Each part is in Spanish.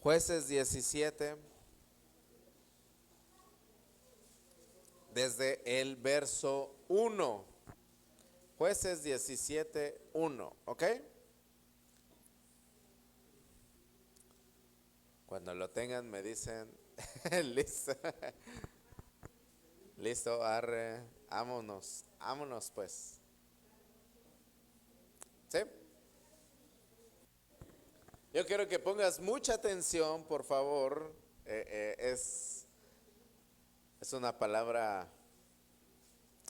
Jueces 17, desde el verso 1. Jueces 17, 1, ¿ok? Cuando lo tengan me dicen, listo, listo, arre, vámonos pues. ¿Sí? Yo quiero que pongas mucha atención, por favor. Es una palabra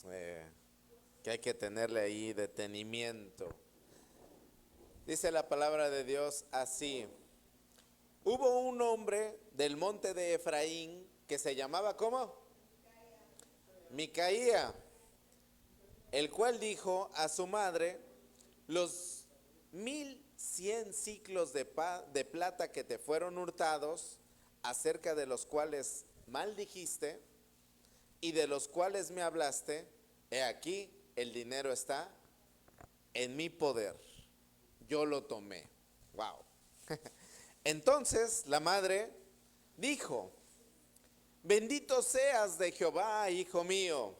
que hay que tenerle ahí detenimiento. Dice la palabra de Dios así: hubo un hombre del monte de Efraín que se llamaba, ¿cómo? Micaía, el cual dijo a su madre: los 1100 ciclos de plata que te fueron hurtados, acerca de los cuales maldijiste y de los cuales me hablaste, he aquí, el dinero está en mi poder, yo lo tomé. Wow. Entonces la madre dijo: bendito seas de Jehová, hijo mío.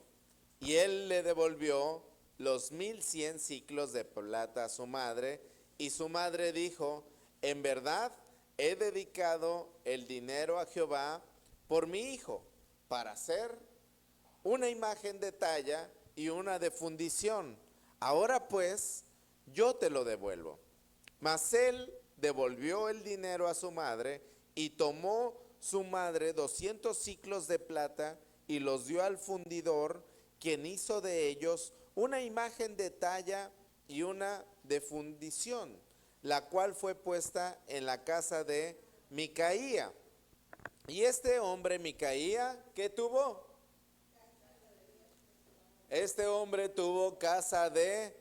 Y él le devolvió los 1100 ciclos de plata a su madre. Y su madre dijo: en verdad he dedicado el dinero a Jehová por mi hijo, para hacer una imagen de talla y una de fundición. Ahora pues, yo te lo devuelvo. Mas él devolvió el dinero a su madre, y tomó su madre 200 ciclos de plata y los dio al fundidor, quien hizo de ellos una imagen de talla y una de fundición, la cual fue puesta en la casa de Micaía. Y este hombre Micaía, ¿qué tuvo? Este hombre tuvo casa de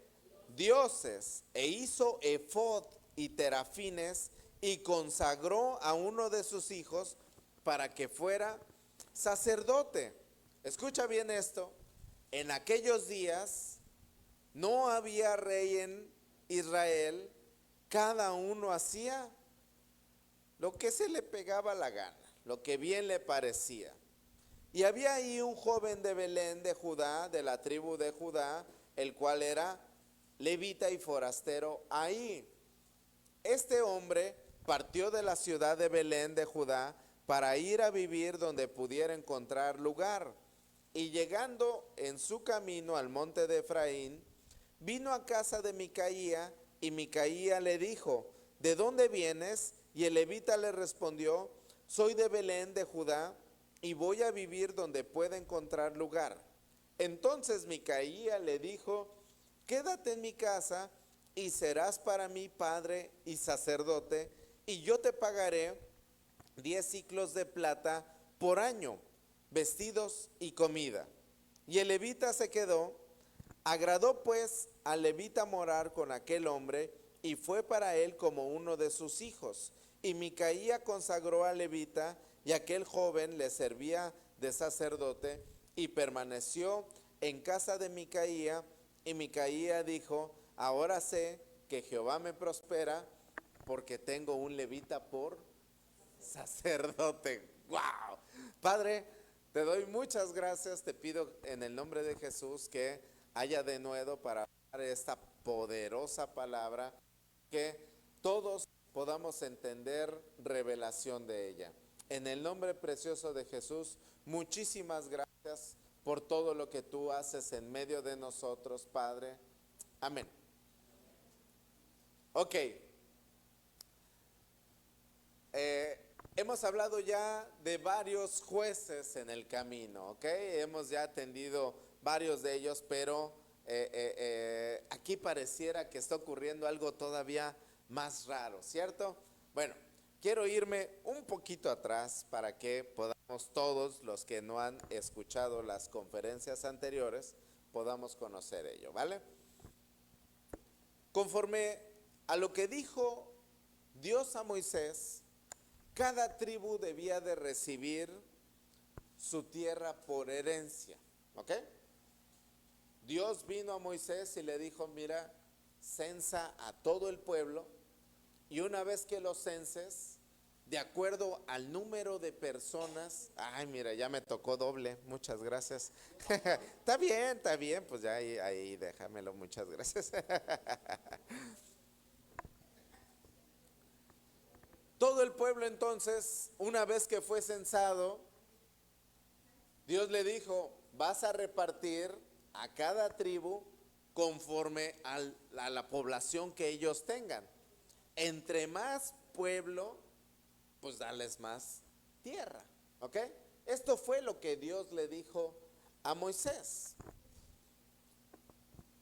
dioses e hizo efod y terafines, y consagró a uno de sus hijos para que fuera sacerdote. Escucha bien esto: en aquellos días no había rey en Israel, cada uno hacía lo que se le pegaba la gana, lo que bien le parecía. Y había ahí un joven de Belén de Judá, de la tribu de Judá, el cual era levita y forastero ahí. Este hombre partió de la ciudad de Belén de Judá para ir a vivir donde pudiera encontrar lugar. Y llegando en su camino al monte de Efraín, vino a casa de Micaía, y Micaía le dijo: ¿de dónde vienes? Y el levita le respondió: soy de Belén de Judá, y voy a vivir donde pueda encontrar lugar. Entonces Micaía le dijo: quédate en mi casa, y serás para mí padre y sacerdote, y yo te pagaré 10 ciclos de plata por año, vestidos y comida. Y el levita se quedó. Agradó pues al levita morar con aquel hombre, y fue para él como uno de sus hijos. Y Micaía consagró al levita, y aquel joven le servía de sacerdote, y permaneció en casa de Micaía. Y Micaía dijo: ahora sé que Jehová me prospera, porque tengo un levita por sacerdote. ¡Wow! Padre, te doy muchas gracias. Te pido en el nombre de Jesús que haya denuedo para dar esta poderosa palabra, que todos podamos entender revelación de ella. En el nombre precioso de Jesús, muchísimas gracias por todo lo que tú haces en medio de nosotros, Padre. Amén. Ok. Hemos hablado ya de varios jueces en el camino, ¿ok? Hemos ya atendido varios de ellos, pero aquí pareciera que está ocurriendo algo todavía más raro, ¿cierto? Bueno, quiero irme un poquito atrás para que podamos todos los que no han escuchado las conferencias anteriores, podamos conocer ello, ¿vale? Conforme a lo que dijo Dios a Moisés, cada tribu debía de recibir su tierra por herencia, ¿ok? Dios vino a Moisés y le dijo: mira, censa a todo el pueblo, y una vez que lo censes, de acuerdo al número de personas. Ay, mira, ya me tocó doble, muchas gracias. Está bien, pues ya ahí déjamelo, muchas gracias. Todo el pueblo entonces, una vez que fue censado, Dios le dijo, vas a repartir a cada tribu conforme a la población que ellos tengan. Entre más pueblo, pues darles más tierra, ¿ok? Esto fue lo que Dios le dijo a Moisés,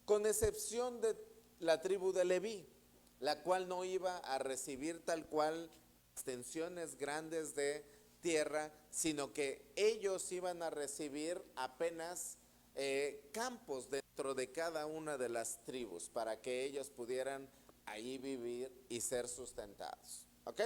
con excepción de la tribu de Leví, la cual no iba a recibir tal cual extensiones grandes de tierra, sino que ellos iban a recibir apenas campos dentro de cada una de las tribus para que ellos pudieran ahí vivir y ser sustentados, ¿ok?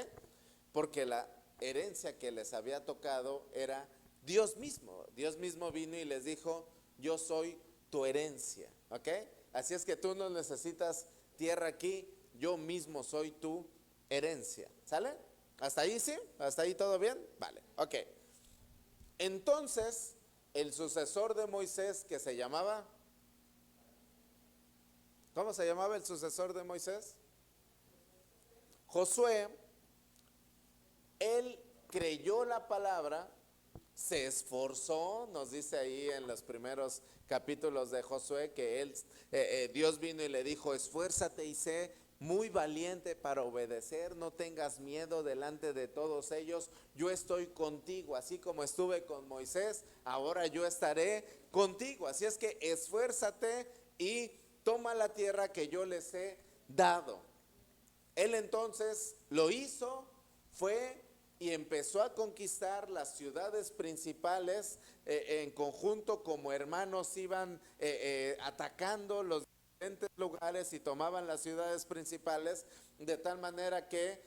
Porque la herencia que les había tocado era Dios mismo. Dios mismo vino y les dijo, yo soy tu herencia, ¿ok? Así es que tú no necesitas tierra aquí, yo mismo soy tu herencia, ¿sale? ¿Hasta ahí sí? ¿Hasta ahí todo bien? Vale, ok. Entonces, el sucesor de Moisés, que se llamaba, ¿cómo se llamaba el sucesor de Moisés? Josué. Él creyó la palabra, se esforzó, nos dice ahí en los primeros capítulos de Josué que Dios vino y le dijo, esfuérzate y sé muy valiente para obedecer, no tengas miedo delante de todos ellos, yo estoy contigo, así como estuve con Moisés, ahora yo estaré contigo, así es que esfuérzate y toma la tierra que yo les he dado. Él entonces lo hizo, fue y empezó a conquistar las ciudades principales. En conjunto como hermanos iban atacando los diferentes lugares y tomaban las ciudades principales, de tal manera que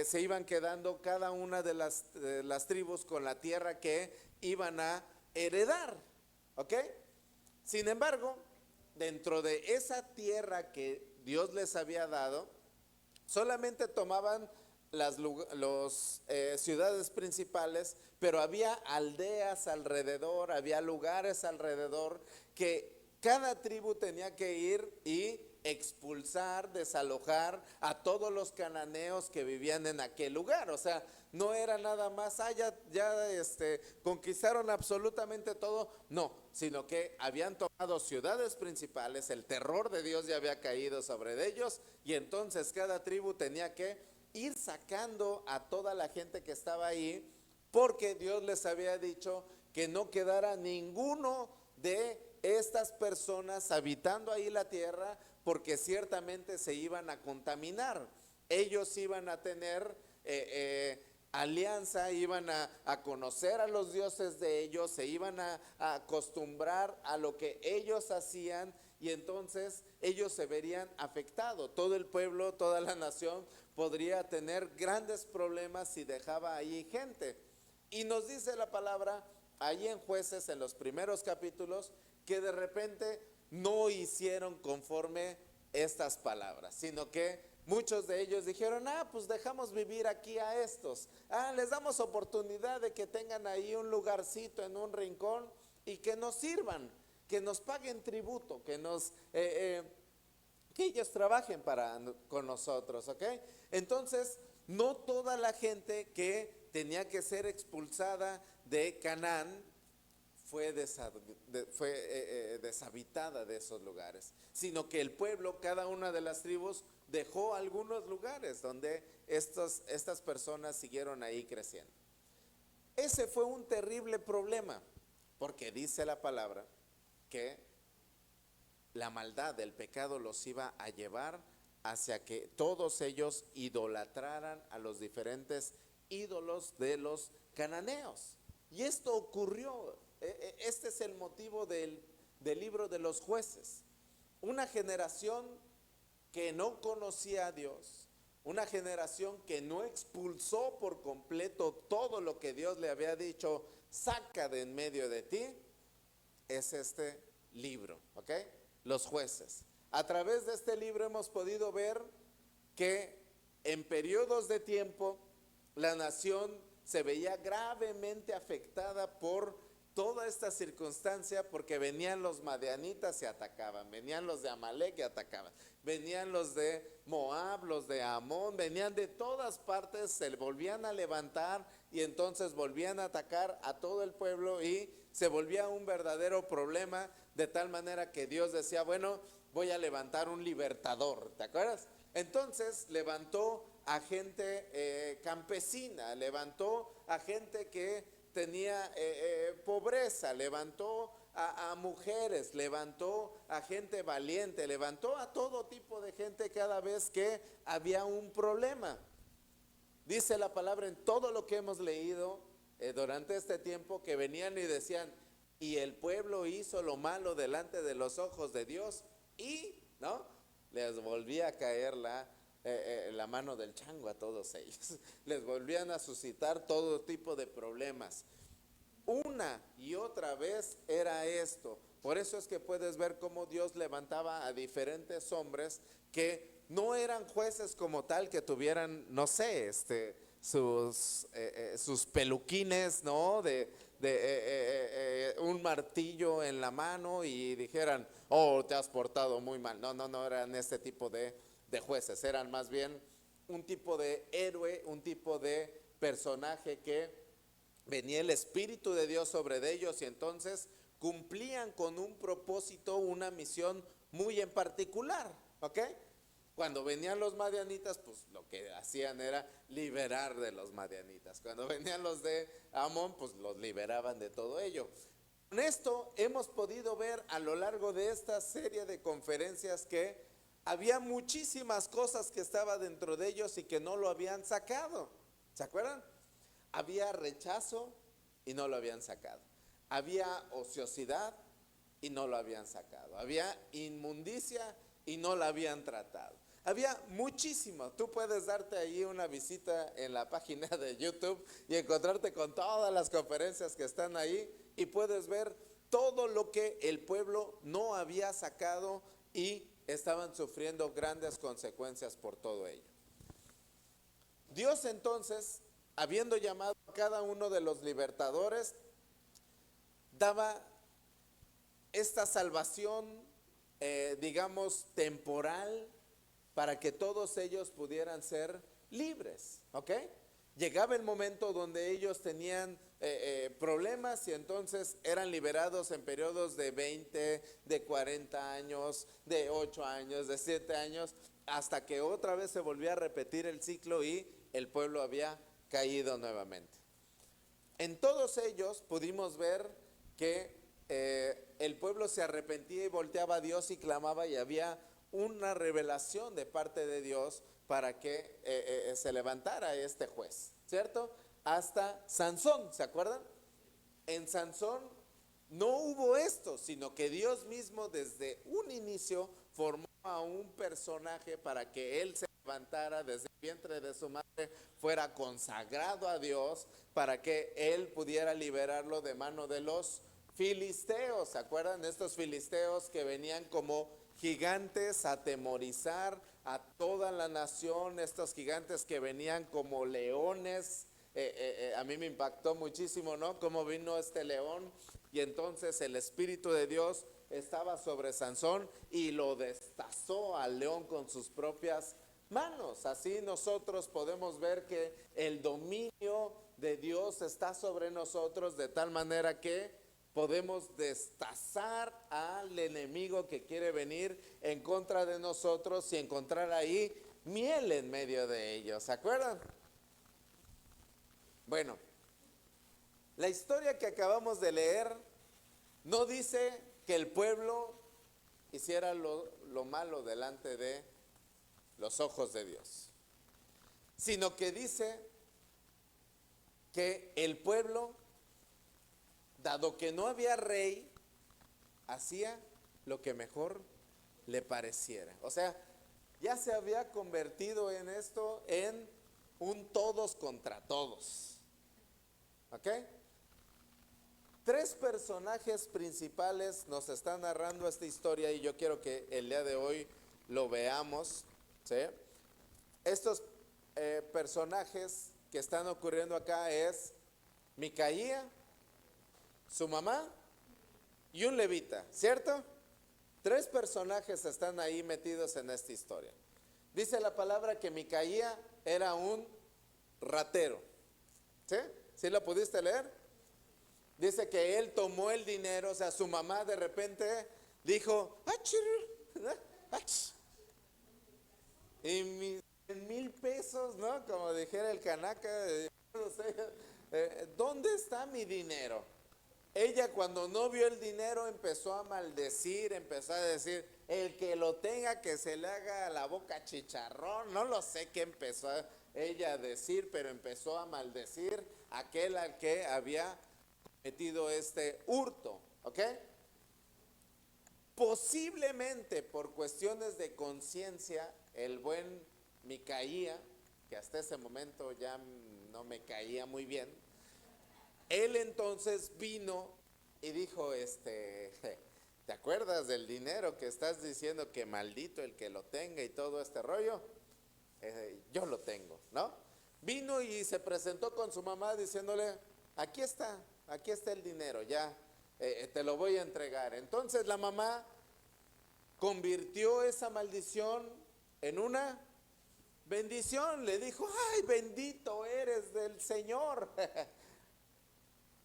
se iban quedando cada una de las tribus con la tierra que iban a heredar, ¿ok? Sin embargo, dentro de esa tierra que Dios les había dado, solamente tomaban las ciudades principales, pero había aldeas alrededor, había lugares alrededor que cada tribu tenía que ir y expulsar, desalojar a todos los cananeos que vivían en aquel lugar. O sea, no era nada más, conquistaron absolutamente todo, no, sino que habían tomado ciudades principales, el terror de Dios ya había caído sobre ellos, y entonces cada tribu tenía que ir sacando a toda la gente que estaba ahí, porque Dios les había dicho que no quedara ninguno de estas personas habitando ahí la tierra, porque ciertamente se iban a contaminar. Ellos iban a tener alianza, iban a conocer a los dioses de ellos, se iban a acostumbrar a lo que ellos hacían, y entonces ellos se verían afectados. Todo el pueblo, toda la nación podría tener grandes problemas si dejaba ahí gente. Y nos dice la palabra ahí en Jueces, en los primeros capítulos, que de repente no hicieron conforme estas palabras, sino que muchos de ellos dijeron, pues dejamos vivir aquí a estos, les damos oportunidad de que tengan ahí un lugarcito en un rincón y que nos sirvan, que nos paguen tributo, que ellos trabajen con nosotros, ¿ok? Entonces, no toda la gente que tenía que ser expulsada de Canaán fue deshabitada de esos lugares, sino que el pueblo, cada una de las tribus, dejó algunos lugares donde estas personas siguieron ahí creciendo. Ese fue un terrible problema, porque dice la palabra que la maldad del pecado los iba a llevar hacia que todos ellos idolatraran a los diferentes ídolos de los cananeos. Y esto ocurrió. Este es el motivo del libro de los Jueces. Una generación que no conocía a Dios, una generación que no expulsó por completo todo lo que Dios le había dicho, saca de en medio de ti, es este libro, ¿ok? Los Jueces. A través de este libro hemos podido ver que en periodos de tiempo La nación se veía gravemente afectada por toda esta circunstancia, porque venían los madianitas y atacaban, venían los de Amalek y atacaban, venían los de Moab, los de Amón, venían de todas partes, se volvían a levantar y entonces volvían a atacar a todo el pueblo y se volvía un verdadero problema, de tal manera que Dios decía, bueno, voy a levantar un libertador, ¿te acuerdas? Entonces levantó a gente campesina, levantó a gente que tenía pobreza, levantó a mujeres, levantó a gente valiente, levantó a todo tipo de gente cada vez que había un problema. Dice la palabra en todo lo que hemos leído durante este tiempo, que venían y decían, y el pueblo hizo lo malo delante de los ojos de Dios y, ¿no? Les volvía a caer la mano del chango a todos ellos. Les volvían a suscitar todo tipo de problemas. Una y otra vez era esto. Por eso es que puedes ver cómo Dios levantaba a diferentes hombres que no eran jueces como tal, que tuvieran, no sé, sus peluquines, ¿no? De un martillo en la mano y dijeran, oh, te has portado muy mal. No, no, no eran este tipo de jueces, eran más bien un tipo de héroe, un tipo de personaje que venía el Espíritu de Dios sobre de ellos y entonces cumplían con un propósito, una misión muy en particular, ¿ok? Cuando venían los madianitas, pues lo que hacían era liberar de los madianitas. Cuando venían los de Amón, pues los liberaban de todo ello. Con esto hemos podido ver a lo largo de esta serie de conferencias que había muchísimas cosas que estaban dentro de ellos y que no lo habían sacado. ¿Se acuerdan? Había rechazo y no lo habían sacado. Había ociosidad y no lo habían sacado. Había inmundicia y no la habían tratado. Había muchísimo. Tú puedes darte ahí una visita en la página de YouTube y encontrarte con todas las conferencias que están ahí y puedes ver todo lo que el pueblo no había sacado y estaban sufriendo grandes consecuencias por todo ello. Dios entonces, habiendo llamado a cada uno de los libertadores, daba esta salvación, digamos, temporal, para que todos ellos pudieran ser libres, ¿ok? Llegaba el momento donde ellos tenían problemas y entonces eran liberados en periodos de 20, de 40 años, de 8 años, de 7 años, hasta que otra vez se volvía a repetir el ciclo y el pueblo había caído nuevamente. En todos ellos pudimos ver que el pueblo se arrepentía y volteaba a Dios y clamaba y había una revelación de parte de Dios para que se levantara este juez, ¿cierto? Hasta Sansón, ¿se acuerdan? En Sansón no hubo esto, sino que Dios mismo desde un inicio formó a un personaje para que él se levantara desde el vientre de su madre, fuera consagrado a Dios, para que él pudiera liberarlo de mano de los filisteos. ¿Se acuerdan? Estos filisteos que venían como gigantes a atemorizar a toda la nación, estos gigantes que venían como leones. A mí me impactó muchísimo, ¿no? Cómo vino este león y entonces el Espíritu de Dios estaba sobre Sansón y lo destazó al león con sus propias manos. Así nosotros podemos ver que el dominio de Dios está sobre nosotros de tal manera que podemos destazar al enemigo que quiere venir en contra de nosotros y encontrar ahí miel en medio de ellos. ¿Se acuerdan? Bueno, la historia que acabamos de leer no dice que el pueblo hiciera lo malo delante de los ojos de Dios, sino que dice que el pueblo, dado que no había rey, hacía lo que mejor le pareciera. O sea, ya se había convertido en esto en un todos contra todos. ¿Ok? 3 personajes principales nos están narrando esta historia y yo quiero que el día de hoy lo veamos, ¿sí? Estos personajes que están ocurriendo acá es Micaía, su mamá y un levita, ¿cierto? Tres personajes están ahí metidos en esta historia. Dice la palabra que Micaía era un ratero. ¿Sí? ¿Sí lo pudiste leer? Dice que él tomó el dinero, o sea, su mamá de repente dijo, y mis 1,000 pesos, ¿no? Como dijera el canaca, no sé, ¿dónde está mi dinero? Ella cuando no vio el dinero empezó a maldecir, empezó a decir, el que lo tenga que se le haga la boca chicharrón, no lo sé qué empezó ella a decir, pero empezó a maldecir a aquel al que había cometido este hurto, ¿ok? Posiblemente por cuestiones de conciencia, el buen Micaía, que hasta ese momento ya no me caía muy bien, él entonces vino y dijo, ¿te acuerdas del dinero que estás diciendo que maldito el que lo tenga y todo este rollo? Yo lo tengo, ¿no? Vino y se presentó con su mamá diciéndole, aquí está el dinero, ya te lo voy a entregar. Entonces la mamá convirtió esa maldición en una bendición, le dijo, ay, bendito eres del Señor.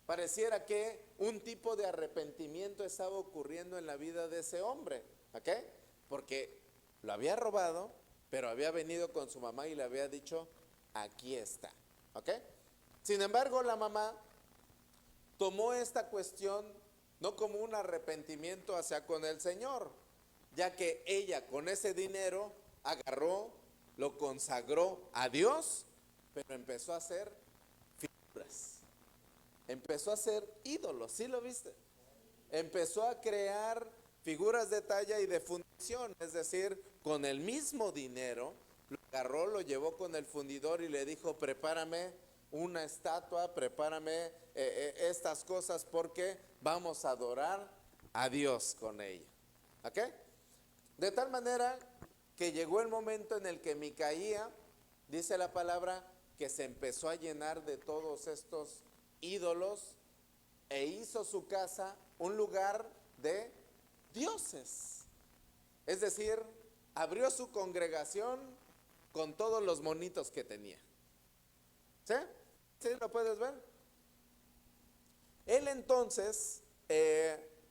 Pareciera que un tipo de arrepentimiento estaba ocurriendo en la vida de ese hombre, ¿ok? Porque lo había robado, pero había venido con su mamá y le había dicho, aquí está, ¿ok? Sin embargo, la mamá tomó esta cuestión no como un arrepentimiento hacia con el Señor, ya que ella con ese dinero agarró, lo consagró a Dios, pero empezó a hacer figuras. Empezó a hacer ídolos, ¿sí lo viste? Empezó a crear figuras de talla y de fundición, es decir, con el mismo dinero, lo agarró, lo llevó con el fundidor y le dijo, prepárame una estatua, prepárame estas cosas porque vamos a adorar a Dios con ella. ¿Ok? De tal manera que llegó el momento en el que Micaía, dice la palabra, que se empezó a llenar de todos estos ídolos e hizo su casa un lugar de dioses. Es decir, abrió su congregación con todos los monitos que tenía. ¿Sí? ¿Sí lo puedes ver? Él entonces,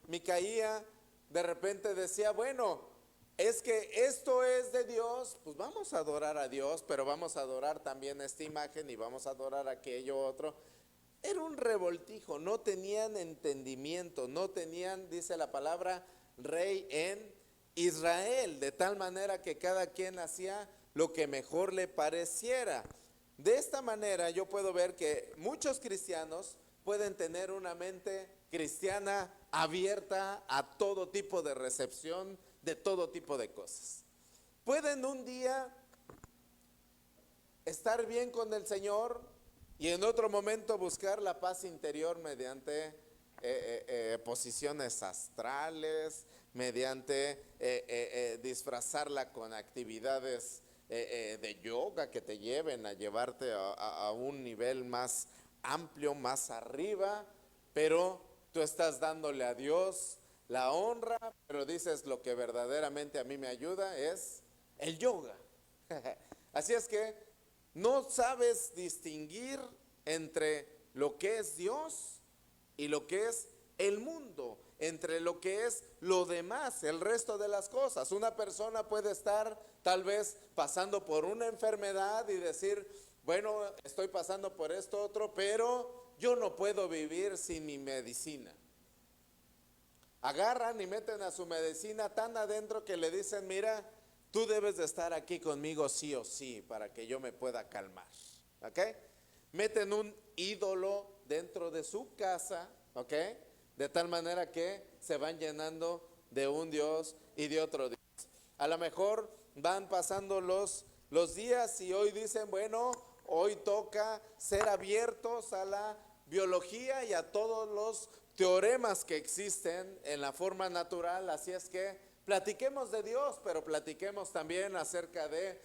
Micaía, de repente decía, bueno, es que esto es de Dios, pues vamos a adorar a Dios, pero vamos a adorar también esta imagen y vamos a adorar aquello otro. Era un revoltijo, no tenían entendimiento, no tenían, dice la palabra, rey en Israel, de tal manera que cada quien hacía lo que mejor le pareciera. De esta manera yo puedo ver que muchos cristianos pueden tener una mente cristiana abierta a todo tipo de recepción, de todo tipo de cosas. Pueden un día estar bien con el Señor y en otro momento buscar la paz interior mediante posiciones astrales, mediante disfrazarla con actividades de yoga que te lleven a llevarte a un nivel más amplio, más arriba, pero tú estás dándole a Dios la honra, pero dices lo que verdaderamente a mí me ayuda es el yoga. Así es que no sabes distinguir entre lo que es Dios y lo que es el mundo, entre lo que es lo demás, el resto de las cosas. Una persona puede estar tal vez pasando por una enfermedad y decir, bueno, estoy pasando por esto otro, pero yo no puedo vivir sin mi medicina. Agarran y meten a su medicina tan adentro que le dicen, mira, tú debes de estar aquí conmigo sí o sí para que yo me pueda calmar. ¿Ok? Meten un ídolo dentro de su casa, ¿ok? De tal manera que se van llenando de un Dios y de otro Dios. A lo mejor van pasando los días y hoy dicen, bueno, hoy toca ser abiertos a la biología y a todos los teoremas que existen en la forma natural, así es que Platiquemos de Dios, pero platiquemos también acerca de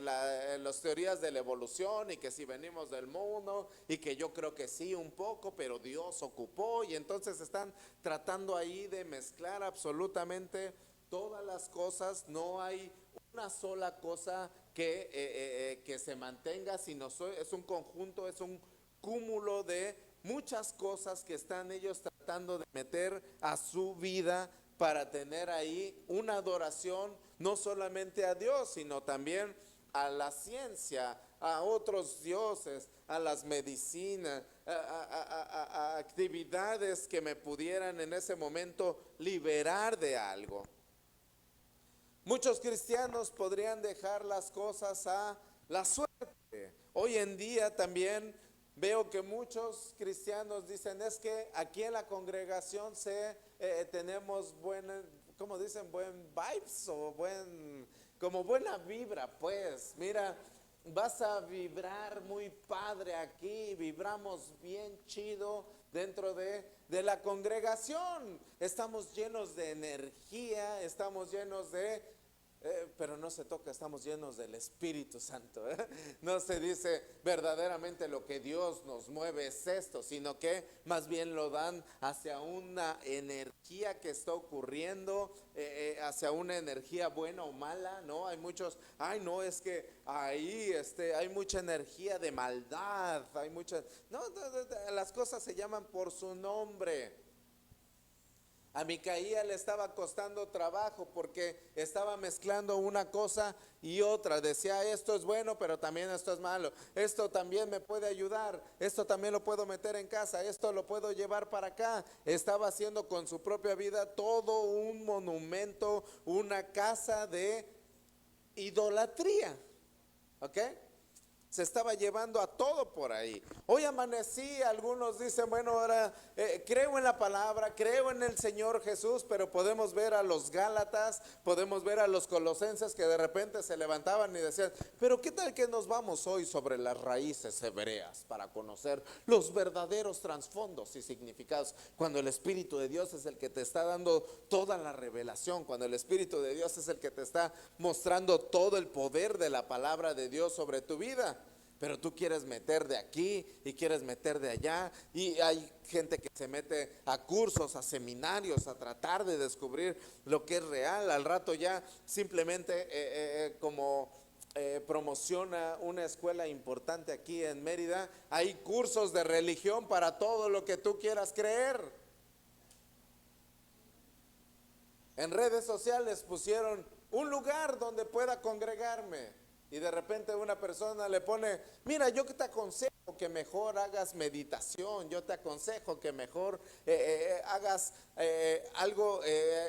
las teorías de la evolución y que si venimos del mundo y que yo creo que sí un poco, pero Dios ocupó y entonces están tratando ahí de mezclar absolutamente todas las cosas. No hay una sola cosa que se mantenga, sino es un conjunto, es un cúmulo de muchas cosas que están ellos tratando de meter a su vida para tener ahí una adoración no solamente a Dios, sino también a la ciencia, a otros dioses, a las medicinas, a actividades que me pudieran en ese momento liberar de algo. Muchos cristianos podrían dejar las cosas a la suerte. Hoy en día también veo que muchos cristianos dicen, es que aquí en la congregación tenemos ¿cómo dicen? Buen vibes o como buena vibra, pues. Mira, vas a vibrar muy padre aquí, vibramos bien chido dentro de la congregación. Estamos llenos de energía, estamos llenos pero no se toca, estamos llenos del Espíritu Santo. No se dice verdaderamente lo que Dios nos mueve es esto, sino que más bien lo dan hacia una energía que está ocurriendo, hacia una energía buena o mala, ¿no? Hay muchos, ay no, es que ahí hay mucha energía de maldad, hay muchas, no, las cosas se llaman por su nombre. A Micaía le estaba costando trabajo porque estaba mezclando una cosa y otra. Decía, esto es bueno, pero también esto es malo. Esto también me puede ayudar. Esto también lo puedo meter en casa. Esto lo puedo llevar para acá. Estaba haciendo con su propia vida todo un monumento, una casa de idolatría. ¿Ok? Se estaba llevando a todo por ahí. Hoy amanecí, algunos dicen, bueno, ahora creo en la palabra, creo en el Señor Jesús, pero podemos ver a los Gálatas, podemos ver a los colosenses que de repente se levantaban y decían, pero ¿qué tal que nos vamos hoy sobre las raíces hebreas para conocer los verdaderos trasfondos y significados? Cuando el Espíritu de Dios es el que te está dando toda la revelación, cuando el Espíritu de Dios es el que te está mostrando todo el poder de la palabra de Dios sobre tu vida. Pero tú quieres meter de aquí y quieres meter de allá, y hay gente que se mete a cursos, a seminarios, a tratar de descubrir lo que es real. Al rato ya simplemente como promociona una escuela importante aquí en Mérida, hay cursos de religión para todo lo que tú quieras creer. En redes sociales pusieron un lugar donde pueda congregarme. Y de repente una persona le pone, mira, yo te aconsejo que mejor hagas meditación, yo te aconsejo que mejor hagas algo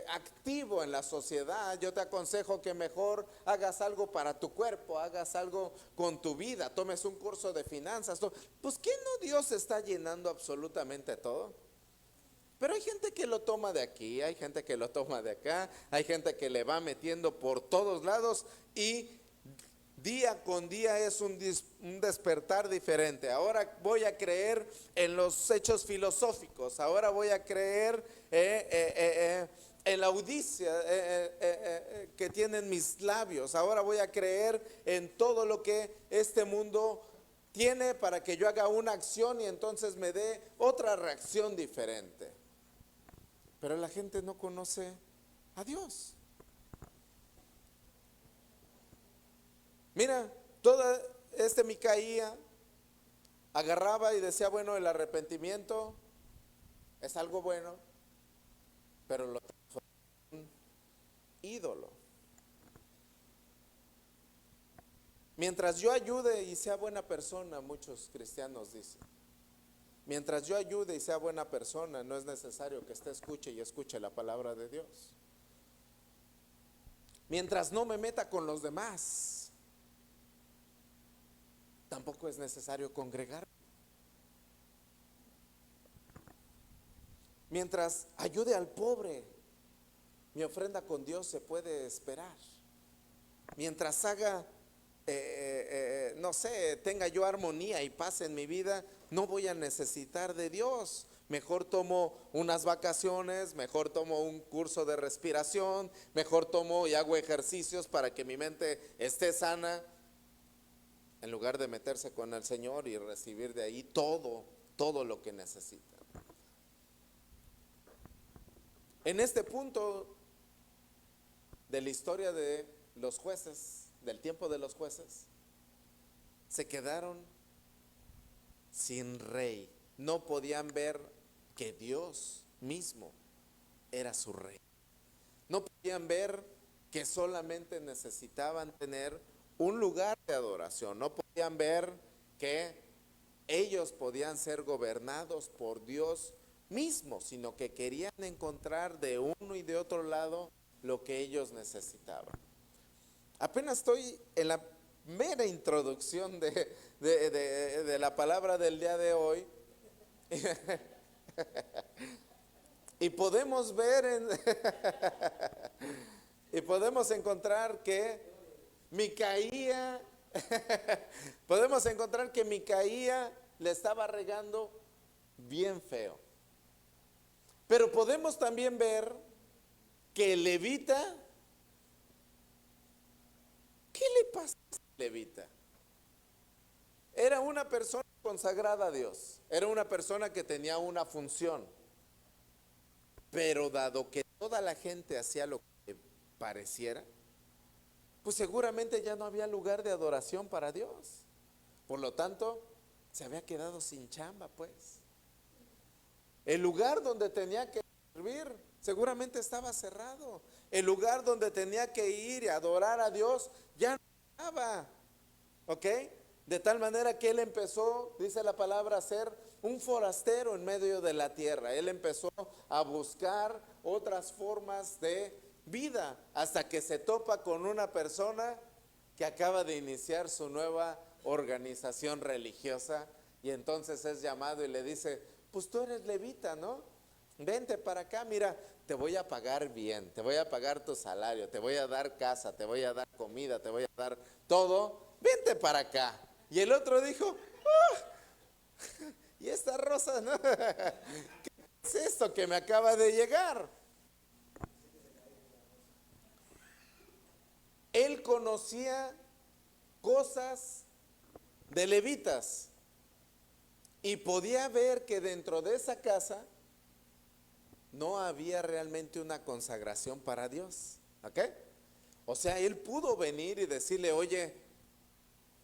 activo en la sociedad, yo te aconsejo que mejor hagas algo para tu cuerpo, hagas algo con tu vida, tomes un curso de finanzas. Pues ¿qué no Dios está llenando absolutamente todo? Pero hay gente que lo toma de aquí, hay gente que lo toma de acá, hay gente que le va metiendo por todos lados y día con día es un despertar diferente. Ahora voy a creer en los hechos filosóficos. Ahora voy a creer en la audicia que tienen mis labios. Ahora voy a creer en todo lo que este mundo tiene para que yo haga una acción y entonces me dé otra reacción diferente. Pero la gente no conoce a Dios. Mira, toda Micaía agarraba y decía, bueno, el arrepentimiento es algo bueno, pero lo transformó en un ídolo. Mientras yo ayude y sea buena persona, muchos cristianos dicen, mientras yo ayude y sea buena persona, no es necesario que escuche y escuche la palabra de Dios. Mientras no me meta con los demás, tampoco es necesario congregar. Mientras ayude al pobre, mi ofrenda con Dios se puede esperar. Mientras haga, no sé, tenga yo armonía y paz en mi vida, no voy a necesitar de Dios. Mejor tomo unas vacaciones, mejor tomo un curso de respiración, mejor tomo y hago ejercicios para que mi mente esté sana, en lugar de meterse con el Señor y recibir de ahí todo lo que necesita. En este punto de la historia de los jueces, del tiempo de los jueces, se quedaron sin rey. No podían ver que Dios mismo era su rey. No podían ver que solamente necesitaban tener un lugar de adoración. No podían ver que ellos podían ser gobernados por Dios mismo, sino que querían encontrar de uno y de otro lado lo que ellos necesitaban. Apenas estoy en la mera introducción de la palabra del día de hoy. Y podemos ver y podemos encontrar que Micaía podemos encontrar que Micaía le estaba regando bien feo. Pero podemos también ver que el levita, ¿qué le pasa a ese levita? Era una persona consagrada a Dios, era una persona que tenía una función, pero dado que toda la gente hacía lo que pareciera, pues seguramente ya no había lugar de adoración para Dios. Por lo tanto, se había quedado sin chamba, pues. El lugar donde tenía que servir seguramente estaba cerrado. El lugar donde tenía que ir y adorar a Dios ya no estaba. ¿Ok? De tal manera que él empezó, dice la palabra, a ser un forastero en medio de la tierra. Él empezó a buscar otras formas de vida hasta que se topa con una persona que acaba de iniciar su nueva organización religiosa, y entonces es llamado y le dice: pues tú eres levita, ¿no? Vente para acá, mira, te voy a pagar bien, te voy a pagar tu salario, te voy a dar casa, te voy a dar comida, te voy a dar todo, vente para acá. Y el otro dijo: ¿y esta rosa, no? ¿Qué es esto que me acaba de llegar? Él conocía cosas de levitas y podía ver que dentro de esa casa no había realmente una consagración para Dios. ¿Ok? O sea, él pudo venir y decirle: oye,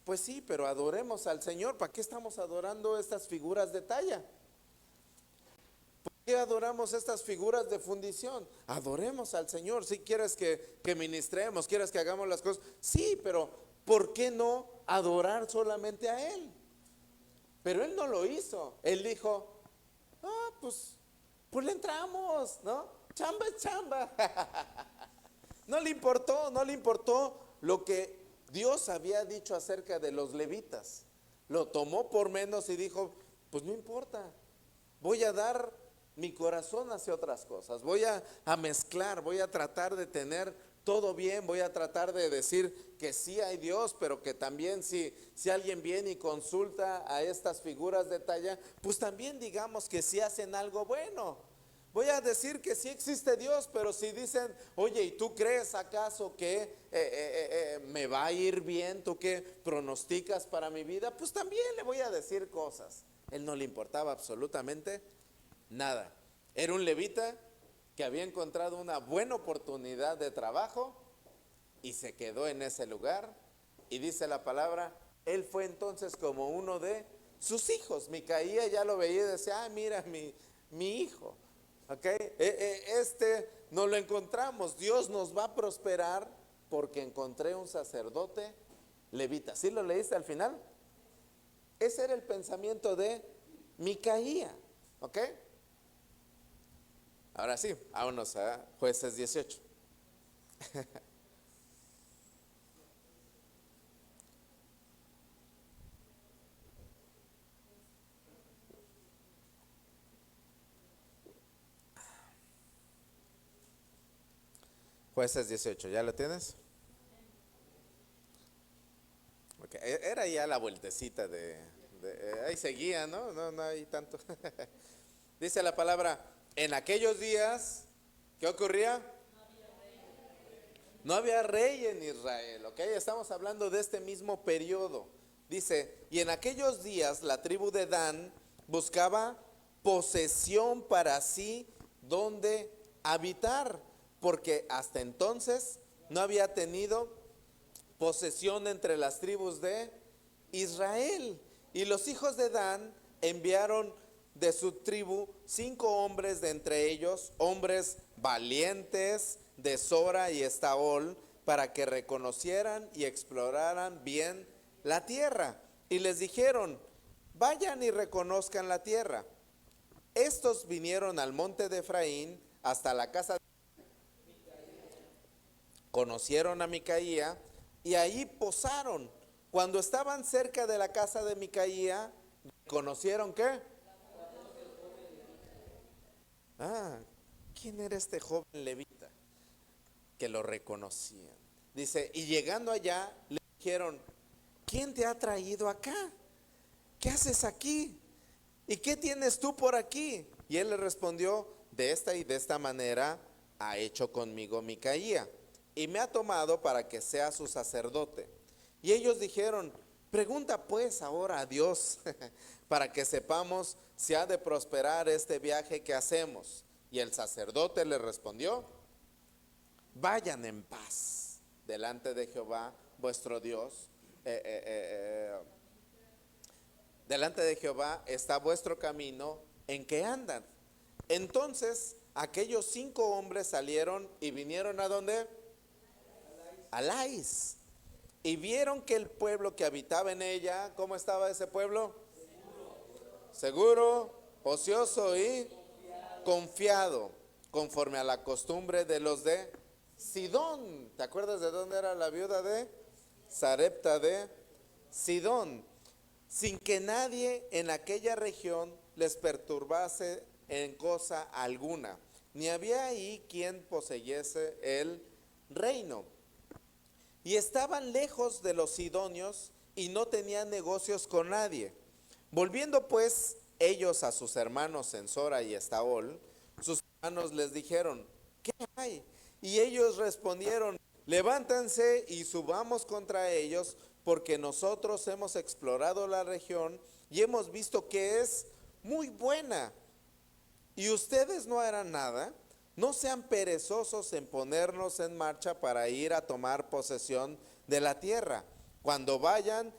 pues sí, pero adoremos al Señor. ¿Para qué estamos adorando estas figuras de talla? ¿Por qué adoramos estas figuras de fundición? Adoremos al Señor. Si quieres que ministremos, quieres que hagamos las cosas, sí, pero ¿por qué no adorar solamente a Él? Pero él no lo hizo. Él dijo: pues le entramos, ¿no? Chamba es chamba. No le importó lo que Dios había dicho acerca de los levitas. Lo tomó por menos y dijo: pues no importa, voy a dar mi corazón hacia otras cosas, voy a mezclar, voy a tratar de tener todo bien, voy a tratar de decir que sí hay Dios, pero que también si alguien viene y consulta a estas figuras de talla, pues también digamos que sí hacen algo bueno. Voy a decir que sí existe Dios, pero si dicen: oye, ¿y tú crees acaso que me va a ir bien? ¿Tú qué pronosticas para mi vida? Pues también le voy a decir cosas. Él no le importaba absolutamente nada. Era un levita que había encontrado una buena oportunidad de trabajo y se quedó en ese lugar. Y dice la palabra, él fue entonces como uno de sus hijos. Micaía ya lo veía y decía: mira, mi hijo. Okay. Este no lo encontramos, Dios nos va a prosperar porque encontré un sacerdote levita. ¿Sí lo leíste al final? Ese era el pensamiento de Micaía. ¿Ok? Ahora sí, vámonos a Jueces 18. Jueces 18, ¿ya lo tienes? Okay. Era ya la vueltecita ahí seguía, ¿no? No hay tanto. Dice la palabra, en aquellos días, ¿qué ocurría? No había rey en Israel, ¿ok? Estamos hablando de este mismo periodo. Dice, y en aquellos días la tribu de Dan buscaba posesión para sí donde habitar, porque hasta entonces no había tenido posesión entre las tribus de Israel. Y los hijos de Dan enviaron de su tribu 5 hombres de entre ellos, hombres valientes de Sora y Estaol, para que reconocieran y exploraran bien la tierra. Y les dijeron, vayan y reconozcan la tierra. Estos vinieron al monte de Efraín hasta la casa, conocieron a Micaía y ahí posaron. Cuando estaban cerca de la casa de Micaía, ¿conocieron qué? Ah, ¿quién era este joven levita? Que lo reconocían. Dice, y llegando allá, le dijeron, ¿quién te ha traído acá? ¿Qué haces aquí? ¿Y qué tienes tú por aquí? Y él le respondió, de esta y de esta manera ha hecho conmigo Micaía, y me ha tomado para que sea su sacerdote. Y ellos dijeron, pregunta pues ahora a Dios, para que sepamos si ha de prosperar este viaje que hacemos. Y el sacerdote le respondió, vayan en paz delante de Jehová vuestro Dios. Delante de Jehová está vuestro camino en que andan. Entonces aquellos 5 hombres salieron y vinieron ¿a dónde? A Lais. Y vieron que el pueblo que habitaba en ella, ¿cómo estaba ese pueblo? Seguro, ocioso y confiado, conforme a la costumbre de los de Sidón. ¿Te acuerdas de dónde era la viuda de Sarepta de Sidón? Sin que nadie en aquella región les perturbase en cosa alguna, ni había ahí quien poseyese el reino. Y estaban lejos de los sidonios y no tenían negocios con nadie. Volviendo pues ellos a sus hermanos en Sora y Estaol, sus hermanos les dijeron, ¿qué hay? Y ellos respondieron, levántense y subamos contra ellos, porque nosotros hemos explorado la región y hemos visto que es muy buena. Y ustedes no harán nada. No sean perezosos en ponernos en marcha para ir a tomar posesión de la tierra. Cuando vayan,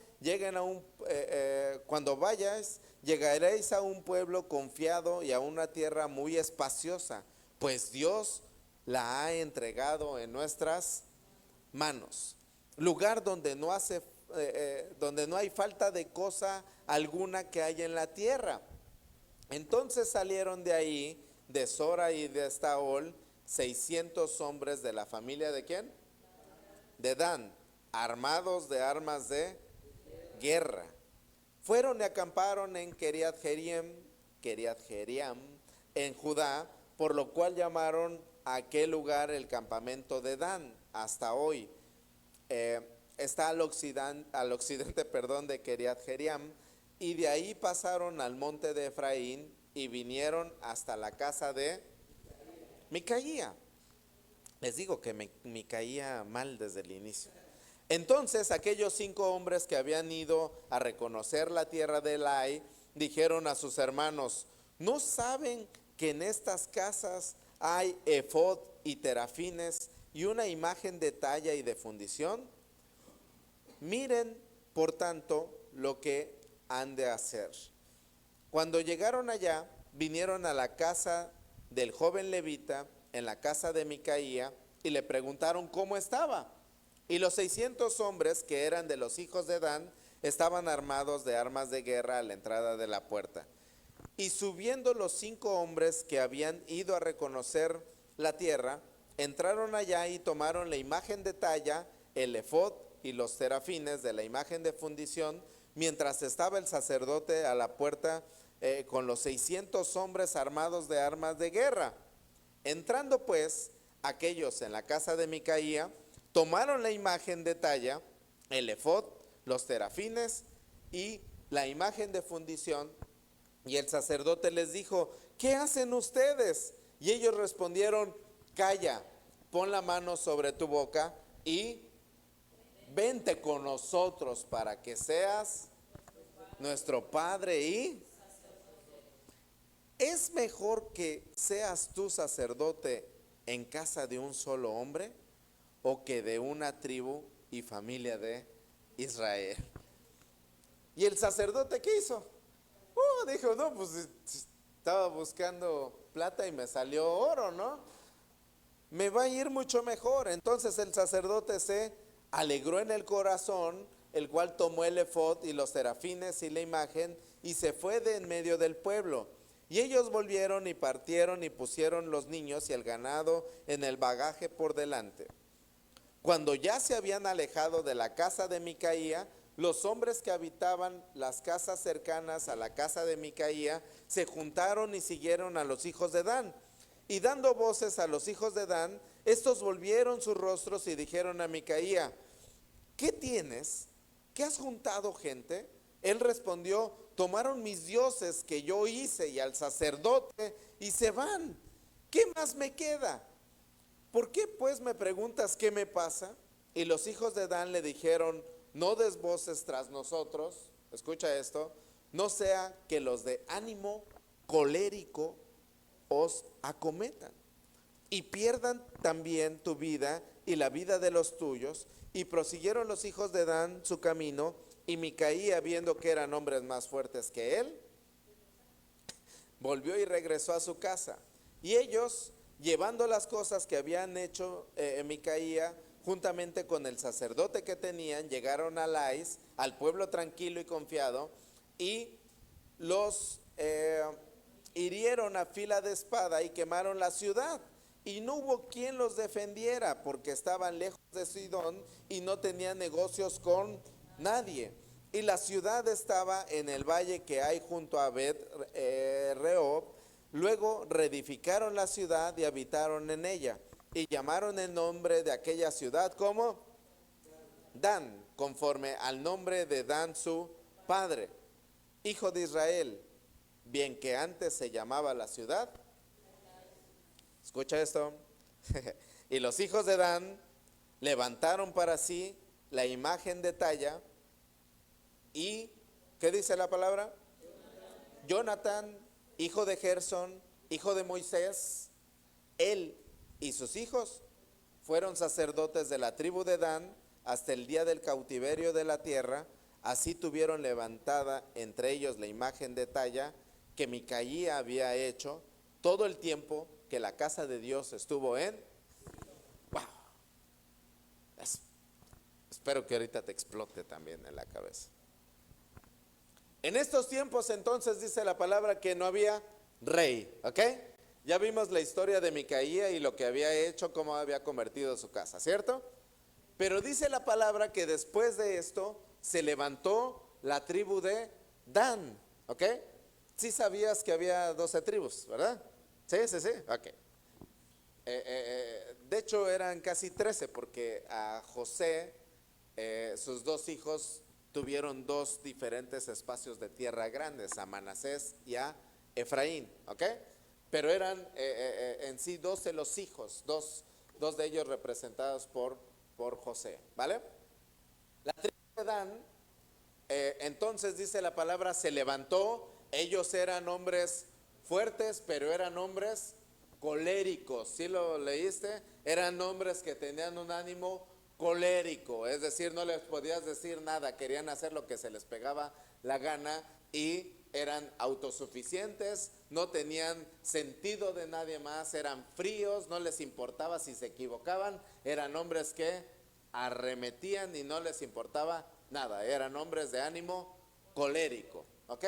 cuando vayáis, llegaréis a un pueblo confiado y a una tierra muy espaciosa, pues Dios la ha entregado en nuestras manos. Lugar donde no hay falta de cosa alguna que haya en la tierra. Entonces salieron de ahí, de Sora y de Estaol, 600 hombres de la familia ¿de quién? De Dan, armados de armas de guerra. Fueron y acamparon en Kiriat Jearim, en Judá, por lo cual llamaron a aquel lugar el campamento de Dan, hasta hoy. Está al occidente de Kiriat Jearim, y de ahí pasaron al monte de Efraín y vinieron hasta la casa de Micaía. Les digo que me caía mal desde el inicio. Entonces aquellos 5 hombres que habían ido a reconocer la tierra de Lai dijeron a sus hermanos, ¿no saben que en estas casas hay efod y terafines y una imagen de talla y de fundición? Miren, por tanto, lo que han de hacer. Cuando llegaron allá, vinieron a la casa del joven levita, en la casa de Micaía, y le preguntaron cómo estaba. Y los 600 hombres que eran de los hijos de Dan estaban armados de armas de guerra a la entrada de la puerta. Y subiendo los 5 hombres que habían ido a reconocer la tierra, entraron allá y tomaron la imagen de talla, el efod y los serafines de la imagen de fundición, mientras estaba el sacerdote a la puerta con los 600 hombres armados de armas de guerra. Entrando pues aquellos en la casa de Micaía, tomaron la imagen de talla, el efod, los terafines y la imagen de fundición. Y el sacerdote les dijo, ¿qué hacen ustedes? Y ellos respondieron, calla, pon la mano sobre tu boca y vente con nosotros para que seas nuestro padre. Y ¿es mejor que seas tú sacerdote en casa de un solo hombre o que de una tribu y familia de Israel? ¿Y el sacerdote qué hizo? Dijo, no, pues estaba buscando plata y me salió oro, ¿no? Me va a ir mucho mejor. Entonces el sacerdote se alegró en el corazón, el cual tomó el efod y los serafines y la imagen y se fue de en medio del pueblo. Y ellos volvieron y partieron y pusieron los niños y el ganado en el bagaje por delante. Cuando ya se habían alejado de la casa de Micaía, los hombres que habitaban las casas cercanas a la casa de Micaía se juntaron y siguieron a los hijos de Dan. Y dando voces a los hijos de Dan, estos volvieron sus rostros y dijeron a Micaía, ¿qué tienes? ¿Qué has juntado, gente? Él respondió, tomaron mis dioses que yo hice y al sacerdote y se van. ¿Qué más me queda? ¿Por qué pues me preguntas qué me pasa? Y los hijos de Dan le dijeron, no des voces tras nosotros, escucha esto, no sea que los de ánimo colérico os acometan y pierdan también tu vida y la vida de los tuyos. Y prosiguieron los hijos de Dan su camino, y Micaía, viendo que eran hombres más fuertes que él, volvió y regresó a su casa. Y ellos, llevando las cosas que habían hecho Micaía, juntamente con el sacerdote que tenían, llegaron a Lais, al pueblo tranquilo y confiado, y los hirieron a fila de espada y quemaron la ciudad. Y no hubo quien los defendiera, porque estaban lejos de Sidón y no tenían negocios con nadie. Y la ciudad estaba en el valle que hay junto a Bet-rehob. Luego reedificaron la ciudad y habitaron en ella. Y llamaron el nombre de aquella ciudad como Dan, conforme al nombre de Dan su padre, hijo de Israel, bien que antes se llamaba la ciudad. Escucha esto. Y los hijos de Dan levantaron para sí la imagen de talla y, ¿qué dice la palabra? Jonatán, hijo de Gersón, hijo de Moisés, él y sus hijos fueron sacerdotes de la tribu de Dan hasta el día del cautiverio de la tierra. Así tuvieron levantada entre ellos la imagen de talla que Micaía había hecho todo el tiempo que la casa de Dios estuvo en... ¡Wow! Espero que ahorita te explote también en la cabeza. En estos tiempos entonces dice la palabra que no había rey, ¿ok? Ya vimos la historia de Micaía y lo que había hecho, cómo había convertido su casa, ¿cierto? Pero dice la palabra que después de esto se levantó la tribu de Dan, ¿ok? Sí sabías que había 12 tribus, ¿verdad? Sí, ok. De hecho eran casi 13 porque a José, sus dos hijos tuvieron dos diferentes espacios de tierra grandes, a Manasés y a Efraín, ¿ok? Pero eran en sí 12 los hijos, dos de ellos representados por José, ¿vale? La tribu de Dan, entonces dice la palabra, se levantó. Ellos eran hombres fuertes, pero eran hombres coléricos. ¿Sí lo leíste? Eran hombres que tenían un ánimo colérico, es decir, no les podías decir nada, querían hacer lo que se les pegaba la gana y eran autosuficientes, no tenían sentido de nadie más, eran fríos, no les importaba si se equivocaban, eran hombres que arremetían y no les importaba nada, eran hombres de ánimo colérico, ¿ok?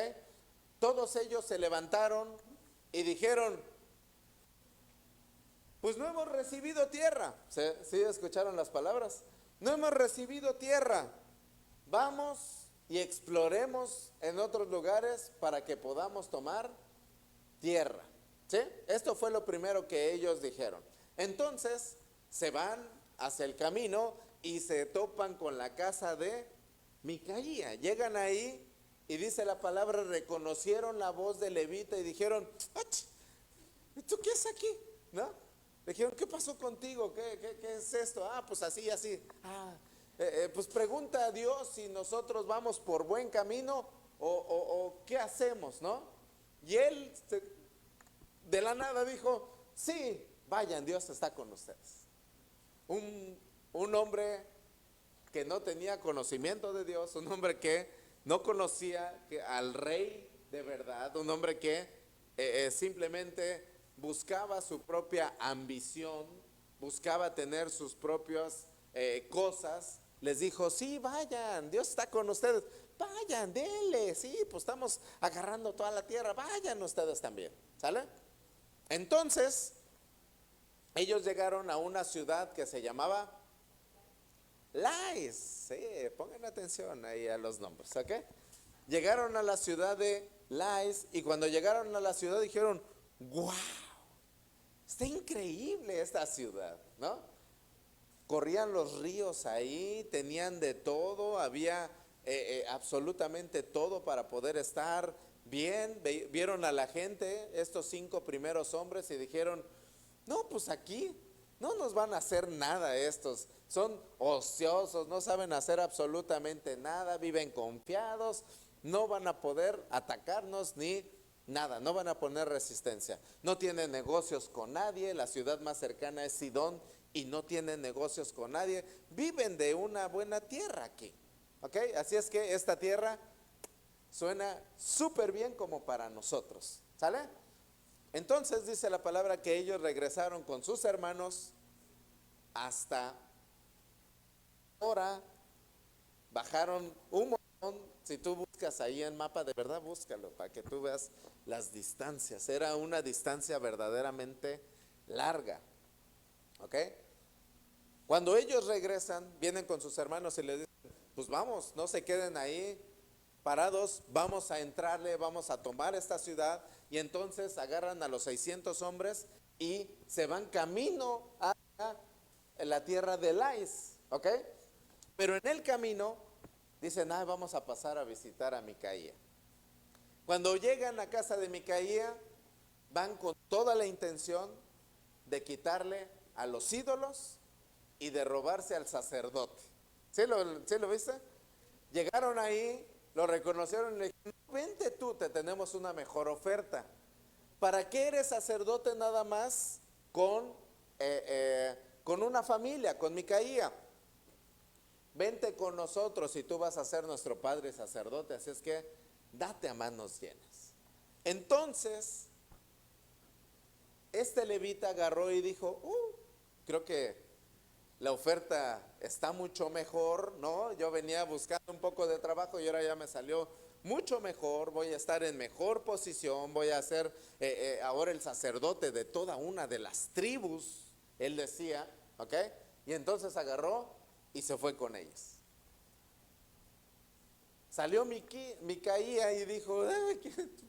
Todos ellos se levantaron y dijeron, pues no hemos recibido tierra. ¿Sí escucharon las palabras? No hemos recibido tierra. Vamos y exploremos en otros lugares para que podamos tomar tierra. ¿Sí? Esto fue lo primero que ellos dijeron. Entonces se van hacia el camino y se topan con la casa de Micaía. Llegan ahí y dice la palabra, reconocieron la voz de levita y dijeron, ¡ach! ¿Y tú qué haces aquí? ¿No? Le dijeron, ¿qué pasó contigo? ¿Qué es esto? Ah, pues así, así. Pues pregunta a Dios si nosotros vamos por buen camino o qué hacemos, ¿no? Y él de la nada dijo, sí, vayan, Dios está con ustedes. Un hombre que no tenía conocimiento de Dios, un hombre que no conocía al rey de verdad, un hombre que simplemente buscaba su propia ambición, buscaba tener sus propias cosas, les dijo, sí, vayan, Dios está con ustedes, vayan, denle, sí, pues estamos agarrando toda la tierra, vayan ustedes también, ¿sale? Entonces, ellos llegaron a una ciudad que se llamaba Lais, sí, pongan atención ahí a los nombres, ¿ok? Llegaron a la ciudad de Lais y cuando llegaron a la ciudad dijeron, wow, está increíble esta ciudad, ¿no? Corrían los ríos ahí, tenían de todo, había absolutamente todo para poder estar bien. Vieron a la gente, estos 5 primeros hombres, y dijeron, no, pues aquí no nos van a hacer nada estos, son ociosos, no saben hacer absolutamente nada, viven confiados, no van a poder atacarnos ni nada, no van a poner resistencia, no tienen negocios con nadie, la ciudad más cercana es Sidón y no tienen negocios con nadie, viven de una buena tierra aquí, ¿ok? Así es que esta tierra suena súper bien como para nosotros, ¿sale? Entonces dice la palabra que ellos regresaron con sus hermanos hasta ahora, bajaron un montón. Si tú buscas ahí en mapa, de verdad búscalo para que tú veas las distancias. Era una distancia verdaderamente larga, ¿ok? Cuando ellos regresan, vienen con sus hermanos y les dicen, pues vamos, no se queden ahí parados, vamos a entrarle, vamos a tomar esta ciudad. Y entonces agarran a los 600 hombres y se van camino a la tierra de Lais, ¿ok? Pero en el camino dicen, vamos a pasar a visitar a Micaía. Cuando llegan a casa de Micaía, van con toda la intención de quitarle a los ídolos y de robarse al sacerdote. ¿Sí lo viste? Llegaron ahí, lo reconocieron y le dijeron, vente tú, te tenemos una mejor oferta. ¿Para qué eres sacerdote nada más con una familia, con Micaía? Vente con nosotros y tú vas a ser nuestro padre sacerdote, así es que date a manos llenas. Entonces, este levita agarró y dijo, creo que la oferta está mucho mejor, ¿no? Yo venía buscando un poco de trabajo y ahora ya me salió mucho mejor, voy a estar en mejor posición, voy a ser ahora el sacerdote de toda una de las tribus, él decía, ¿ok? Y entonces agarró y se fue con ellos. Salió Micaía y dijo,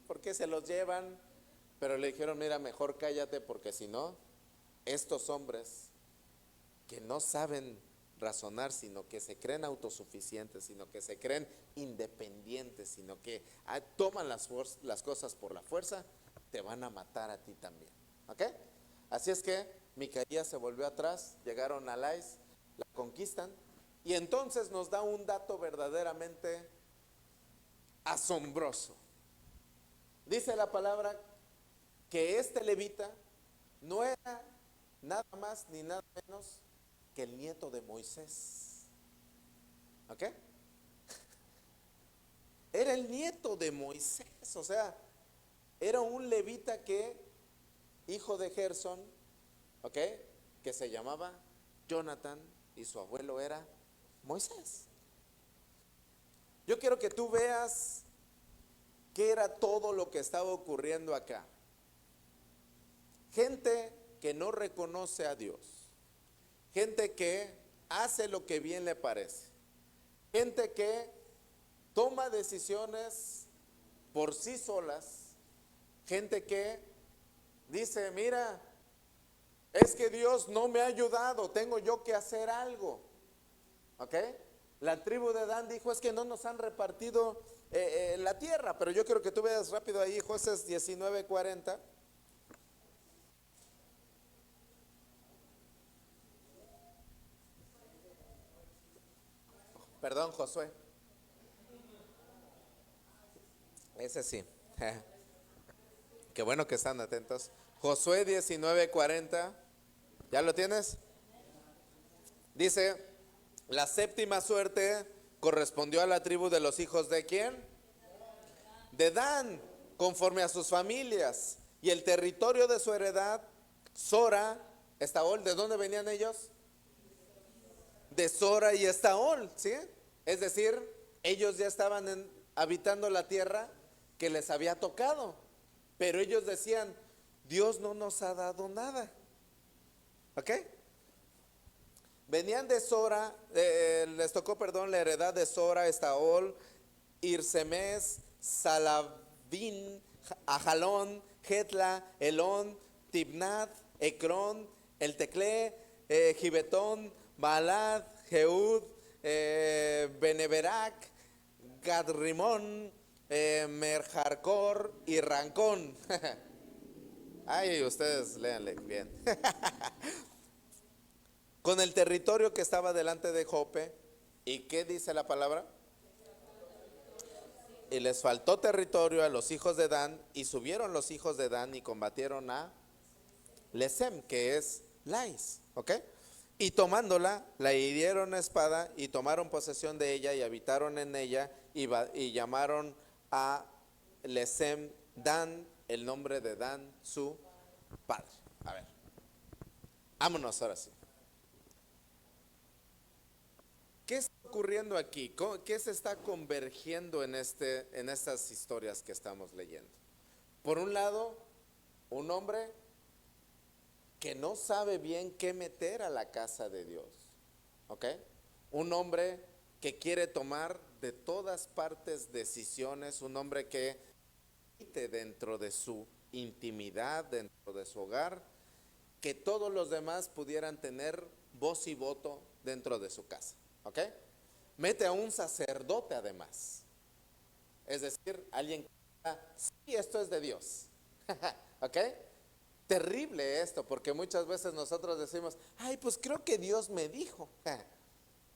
¿por qué se los llevan? Pero le dijeron, mira, mejor cállate porque si no, estos hombres que no saben razonar, sino que se creen autosuficientes, sino que se creen independientes, sino que toman las cosas por la fuerza, te van a matar a ti también, ¿ok? Así es que Micaía se volvió atrás, llegaron a Lais, la conquistan, y entonces nos da un dato verdaderamente asombroso. Dice la palabra que este levita no era nada más ni nada menos que el nieto de Moisés, ¿ok? Era el nieto de Moisés, o sea, era un levita hijo de Gersón, ¿ok? Que se llamaba Jonathan y su abuelo era Moisés. Yo quiero que tú veas qué era todo lo que estaba ocurriendo acá. Gente que no reconoce a Dios, gente que hace lo que bien le parece, gente que toma decisiones por sí solas, gente que dice, mira, es que Dios no me ha ayudado, tengo yo que hacer algo, ¿ok? La tribu de Dan dijo, es que no nos han repartido la tierra, pero yo quiero que tú veas rápido ahí Jueces 19:40. Perdón, Josué. Ese sí. Qué bueno que están atentos. Josué 19:40. ¿Ya lo tienes? Dice, la séptima suerte correspondió a la tribu de los hijos de ¿quién? De Dan, conforme a sus familias. Y el territorio de su heredad, Sora, Estaol, ¿de dónde venían ellos? De Sora y Estaol, ¿sí? Es decir, ellos ya estaban habitando la tierra que les había tocado. Pero ellos decían, Dios no nos ha dado nada. ¿Ok? Venían de Sora, les tocó, perdón, la heredad de Sora, Estaol, Irsemes, Salabín, Ajalón, Jetla, Elón, Tibnat, Ecrón, El Teclé, Gibetón, Balad, Jeud, Beneverac, Gadrimón, Merjarcor y Rancón. Ay, ustedes léanle bien. Con el territorio que estaba delante de Jope. ¿Y qué dice la palabra? Y les faltó territorio a los hijos de Dan, y subieron los hijos de Dan y combatieron a Lesem, que es Lais, ¿ok? Y tomándola, la hirieron a espada y tomaron posesión de ella y habitaron en ella y llamaron a Lesem Dan, el nombre de Dan, su padre. A ver, vámonos ahora sí. ¿Qué está ocurriendo aquí? ¿Qué se está convergiendo en estas historias que estamos leyendo? Por un lado, un hombre que no sabe bien qué meter a la casa de Dios, ¿ok? Un hombre que quiere tomar de todas partes decisiones, un hombre que dentro de su intimidad, dentro de su hogar, que todos los demás pudieran tener voz y voto dentro de su casa, ¿ok? Mete a un sacerdote además, es decir, alguien que diga, sí, esto es de Dios, ¿ok? Terrible esto, porque muchas veces nosotros decimos, ay, pues creo que Dios me dijo,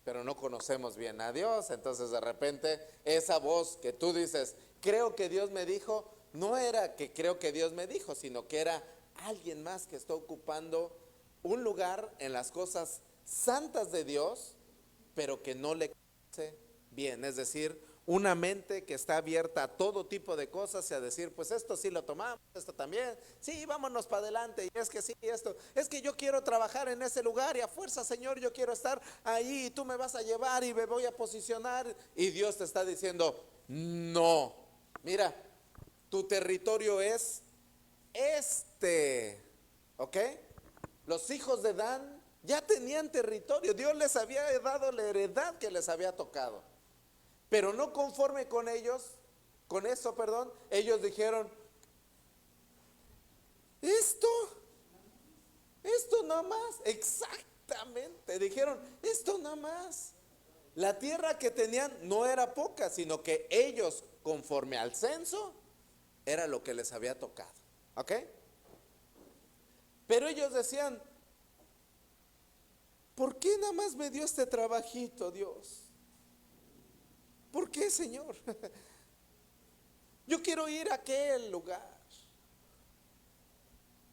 pero no conocemos bien a Dios. Entonces de repente esa voz que tú dices, creo que Dios me dijo, no era que creo que Dios me dijo, sino que era alguien más que está ocupando un lugar en las cosas santas de Dios, pero que no le conoce bien. Es decir, una mente que está abierta a todo tipo de cosas y a decir, pues esto sí lo tomamos, esto también, sí, vámonos para adelante, y es que sí, esto, es que yo quiero trabajar en ese lugar y a fuerza, Señor, yo quiero estar ahí y tú me vas a llevar y me voy a posicionar, y Dios te está diciendo, no, mira, tu territorio es ¿ok? Los hijos de Dan ya tenían territorio, Dios les había dado la heredad que les había tocado. Pero no conforme con eso, ellos dijeron, esto nada más, exactamente, dijeron, esto nada más. La tierra que tenían no era poca, sino que ellos, conforme al censo, era lo que les había tocado, ¿ok? Pero ellos decían, ¿por qué nada más me dio este trabajito, Dios? ¿Por qué, Señor? Yo quiero ir a aquel lugar.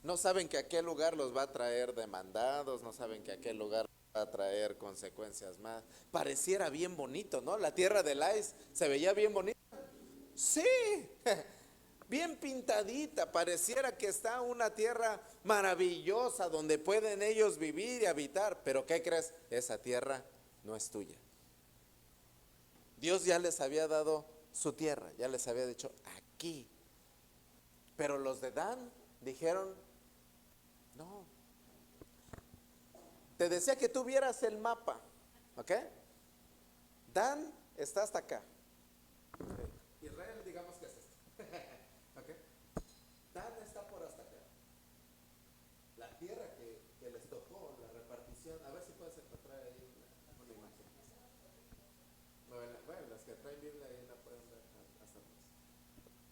No saben que aquel lugar los va a traer demandados, no saben que aquel lugar va a traer consecuencias más. Pareciera bien bonito, ¿no? La tierra de Lais se veía bien bonita. Sí, bien pintadita, pareciera que está una tierra maravillosa donde pueden ellos vivir y habitar. Pero ¿qué crees? Esa tierra no es tuya. Dios ya les había dado su tierra, ya les había dicho aquí. Pero los de Dan dijeron, no. Te decía que tú vieras el mapa, ¿ok? Dan está hasta acá. Israel, digamos que es esto. ¿Ok? Dan está por hasta acá. La tierra que les tocó, la repartición, a ver si puedes encontrar ahí una imagen. Bueno, las que traen Biblia ahí la pueden ver hasta atrás.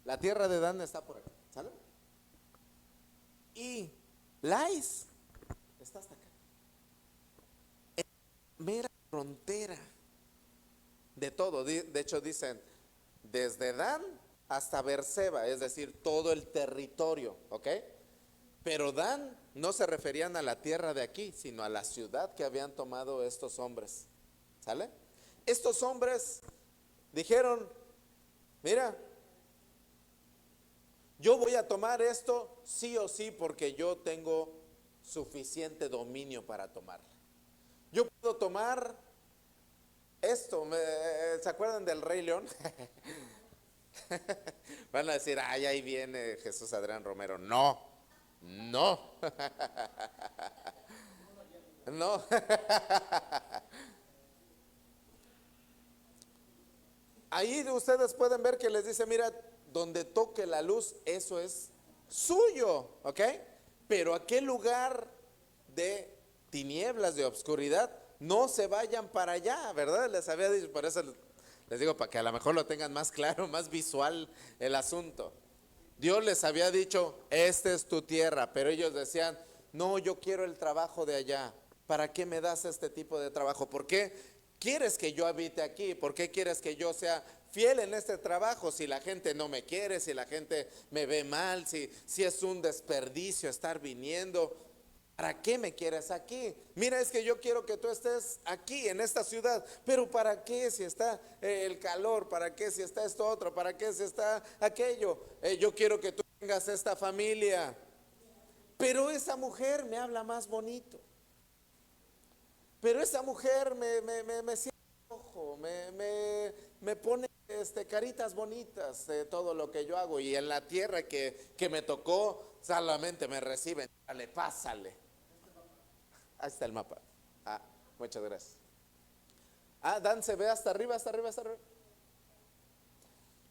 La tierra de Dan está por acá, ¿sale? Y Lais está hasta acá. En la mera frontera. de todo. De hecho dicen, desde Dan hasta Beerseba, es decir, todo el territorio, ¿ok? Pero Dan no se referían a la tierra de aquí, sino a la ciudad que habían tomado estos hombres, ¿sale? Estos hombres dijeron, mira, yo voy a tomar esto sí o sí porque yo tengo suficiente dominio para tomarlo. Yo puedo tomar esto. ¿Se acuerdan del Rey León? Van a decir, ay, ahí viene Jesús Adrián Romero. No, no, no. Ahí ustedes pueden ver que les dice, mira, donde toque la luz, eso es suyo, ¿ok? Pero aquel lugar de tinieblas, de obscuridad, no se vayan para allá, ¿verdad? Les había dicho, por eso les digo, para que a lo mejor lo tengan más claro, más visual el asunto. Dios les había dicho, esta es tu tierra, pero ellos decían, no, yo quiero el trabajo de allá. ¿Para qué me das este tipo de trabajo? ¿Por qué quieres que yo habite aquí? ¿Por qué quieres que yo sea fiel en este trabajo? Si la gente no me quiere, si la gente me ve mal, si es un desperdicio estar viniendo. ¿Para qué me quieres aquí? Mira, es que yo quiero que tú estés aquí en esta ciudad, pero ¿para qué si está el calor? ¿Para qué si está esto otro? ¿Para qué si está aquello? Yo quiero que tú tengas esta familia, pero esa mujer me habla más bonito, pero esa mujer me cierra el ojo, me pone caritas bonitas de todo lo que yo hago, y en la tierra que me tocó solamente me reciben, dale, pásale. Ahí está el mapa. Ah, muchas gracias. Ah, Dan se ve hasta arriba, hasta arriba, hasta arriba.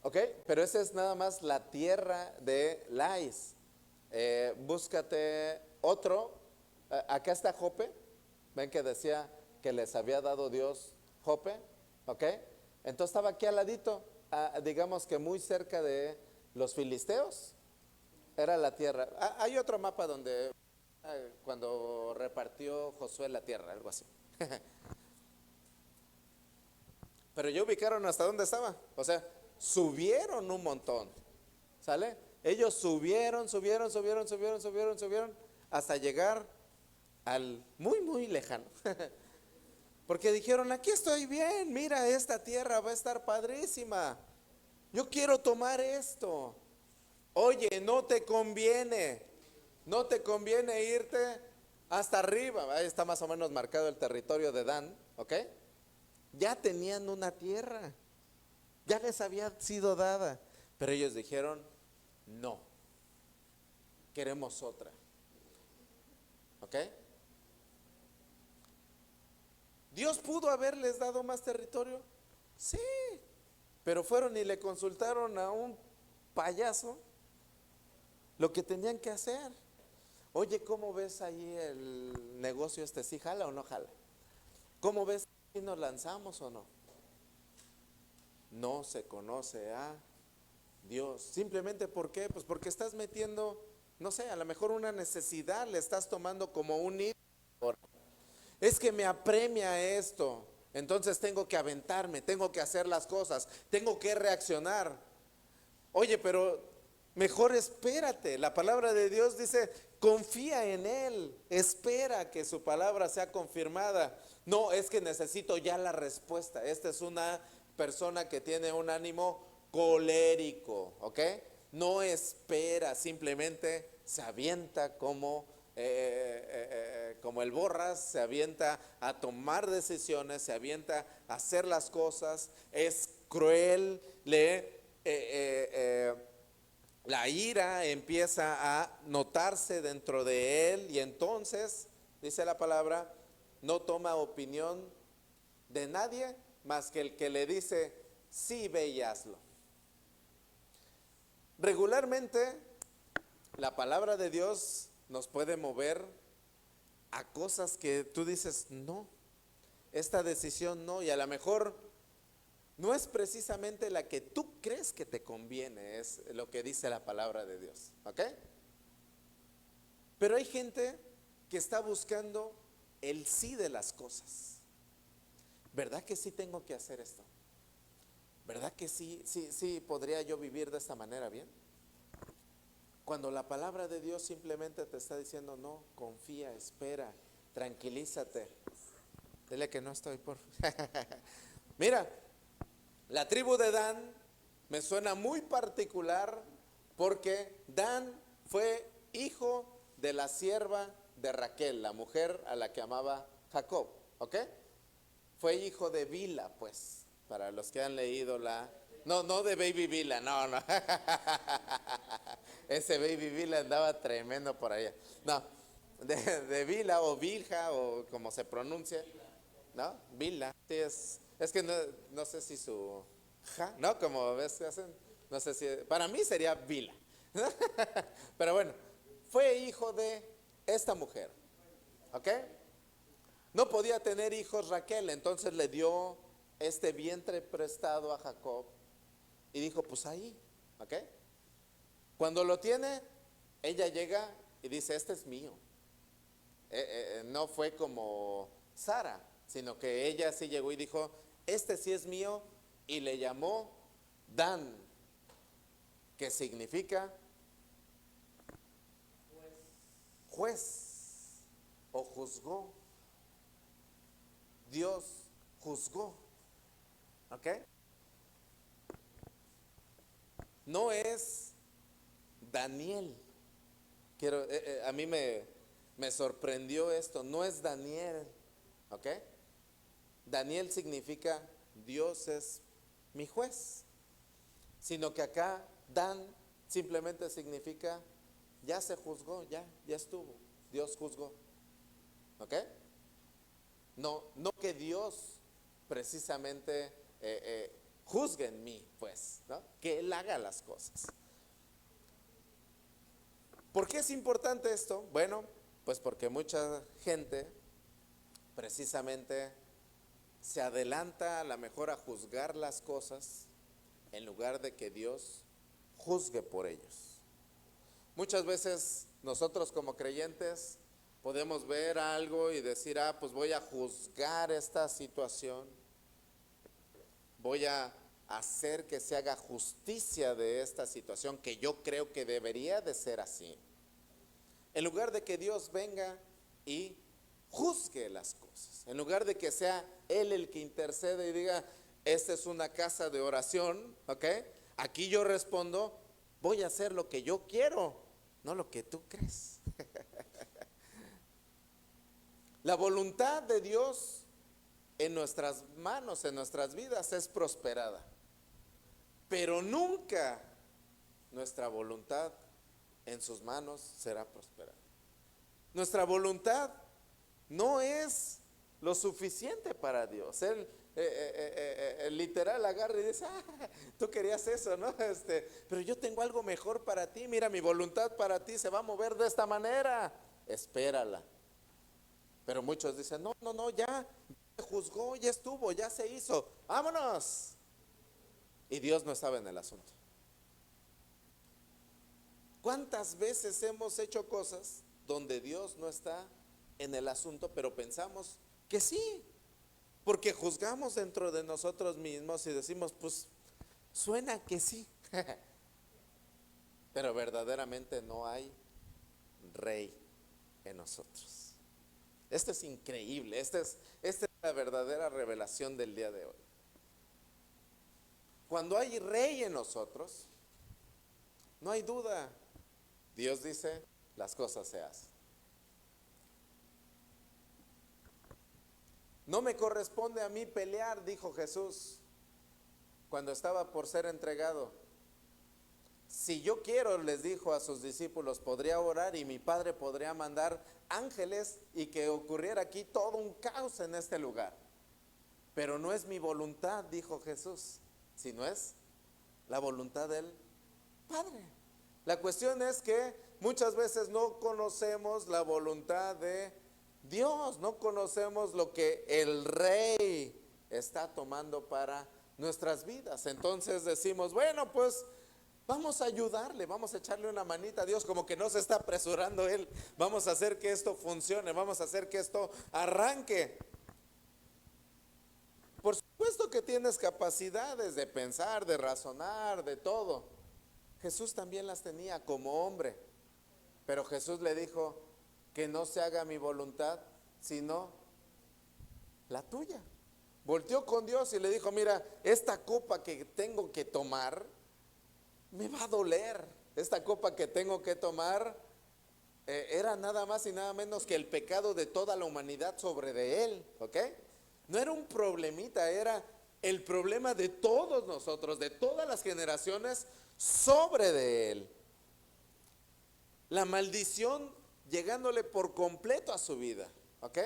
Ok, pero esa es nada más la tierra de Lais. Búscate otro. Acá está Jope. Ven que decía que les había dado Dios Jope. Ok, entonces estaba aquí al ladito, digamos que muy cerca de los filisteos. Era la tierra. Hay otro mapa donde cuando repartió Josué la tierra, algo así. Pero ya ubicaron hasta dónde estaba. O sea, subieron un montón. ¿Sale? Ellos subieron, subieron, subieron, subieron, subieron, subieron, hasta llegar al muy, muy lejano. Porque dijeron, aquí estoy bien, mira, esta tierra va a estar padrísima. Yo quiero tomar esto. Oye, no te conviene irte hasta arriba. Ahí está más o menos marcado el territorio de Dan, ¿ok? Ya tenían una tierra, ya les había sido dada, pero ellos dijeron, no, queremos otra, ¿ok? Dios pudo haberles dado más territorio, sí, pero fueron y le consultaron a un payaso lo que tenían que hacer. Oye, ¿cómo ves ahí el negocio ¿Sí jala o no jala? ¿Cómo ves si nos lanzamos o no? No se conoce a Dios. Simplemente ¿por qué? Pues porque estás metiendo, no sé, a lo mejor una necesidad le estás tomando como un ídolo. Es que me apremia esto, entonces tengo que aventarme, tengo que hacer las cosas, tengo que reaccionar. Oye, pero mejor espérate. La palabra de Dios dice, confía en Él, espera que su palabra sea confirmada. No, es que necesito ya la respuesta. Esta es una persona que tiene un ánimo colérico, ¿ok? No espera, simplemente se avienta como el borras, se avienta a tomar decisiones, se avienta a hacer las cosas, es cruel, la ira empieza a notarse dentro de él, y entonces, dice la palabra, no toma opinión de nadie más que el que le dice, sí, ve y hazlo. Regularmente, la palabra de Dios nos puede mover a cosas que tú dices, no, esta decisión no, y a lo mejor no es precisamente la que tú crees que te conviene, es lo que dice la palabra de Dios, ¿ok? Pero hay gente que está buscando el sí de las cosas. ¿Verdad que sí tengo que hacer esto? ¿Verdad que sí, sí, sí podría yo vivir de esta manera bien? Cuando la palabra de Dios simplemente te está diciendo, no, confía, espera, tranquilízate. Dile que no estoy por... Mira, la tribu de Dan me suena muy particular porque Dan fue hijo de la sierva de Raquel, la mujer a la que amaba Jacob, ¿ok? Fue hijo de Bila, pues, para los que han leído la... No, no de Baby Bila, no, no. Ese Baby Bila andaba tremendo por allá. No, de Bila o Vilja o como se pronuncia, ¿no? Bila. Sí, es que no, no sé si su... Ja, ¿no? Como ves que hacen, no sé si... Para mí sería Bila. Pero bueno, fue hijo de esta mujer, ¿ok? No podía tener hijos Raquel, entonces le dio este vientre prestado a Jacob y dijo, pues ahí, ¿ok? Cuando lo tiene, ella llega y dice, este es mío. No fue como Sara, sino que ella sí llegó y dijo, este sí es mío, y le llamó Dan, que significa juez o juzgó. Dios juzgó, ¿ok? No es Daniel. A mí me sorprendió esto. No es Daniel, ¿ok? Daniel significa Dios es mi juez, sino que acá Dan simplemente significa ya se juzgó, ya estuvo. Dios juzgó, ¿ok? No, no que Dios precisamente juzgue en mí, pues, ¿no? Que Él haga las cosas. ¿Por qué es importante esto? Bueno, pues porque mucha gente precisamente se adelanta a la mejor a juzgar las cosas en lugar de que Dios juzgue por ellos. Muchas veces nosotros como creyentes podemos ver algo y decir, pues voy a juzgar esta situación, voy a hacer que se haga justicia de esta situación que yo creo que debería de ser así. En lugar de que Dios venga y juzgue las cosas, en lugar de que sea Él el que intercede y diga, esta es una casa de oración, ¿ok? Aquí yo respondo, voy a hacer lo que yo quiero, no lo que tú crees. La voluntad de Dios en nuestras manos, en nuestras vidas es prosperada, pero nunca nuestra voluntad en sus manos será prosperada. Nuestra voluntad no es lo suficiente para Dios. Él literal agarra y dice, tú querías eso, ¿no? Pero yo tengo algo mejor para ti. Mira, mi voluntad para ti se va a mover de esta manera. Espérala. Pero muchos dicen, no, no, no, ya juzgó, ya estuvo, ya se hizo. Vámonos. Y Dios no estaba en el asunto. ¿Cuántas veces hemos hecho cosas donde Dios no está en el asunto, pero pensamos que sí? Porque juzgamos dentro de nosotros mismos y decimos, pues suena que sí. Pero verdaderamente no hay rey en nosotros. Esto es increíble. Esta es la verdadera revelación del día de hoy. Cuando hay rey en nosotros, no hay duda. Dios dice, las cosas se hacen. No me corresponde a mí pelear, dijo Jesús cuando estaba por ser entregado. Si yo quiero, les dijo a sus discípulos, podría orar y mi Padre podría mandar ángeles y que ocurriera aquí todo un caos en este lugar. Pero no es mi voluntad, dijo Jesús, sino es la voluntad del Padre. La cuestión es que muchas veces no conocemos la voluntad de Dios, no conocemos lo que el Rey está tomando para nuestras vidas. Entonces decimos, bueno, pues vamos a ayudarle, vamos a echarle una manita a Dios, como que no se está apresurando Él. Vamos a hacer que esto funcione, vamos a hacer que esto arranque. Por supuesto que tienes capacidades de pensar, de razonar, de todo. Jesús también las tenía como hombre, pero Jesús le dijo que no se haga mi voluntad, sino la tuya. Volteó con Dios y le dijo, mira, esta copa que tengo que tomar, me va a doler. Esta copa que tengo que tomar era nada más y nada menos que el pecado de toda la humanidad sobre de él, ¿ok? No era un problemita, era el problema de todos nosotros, de todas las generaciones sobre de él. La maldición llegándole por completo a su vida, ¿ok?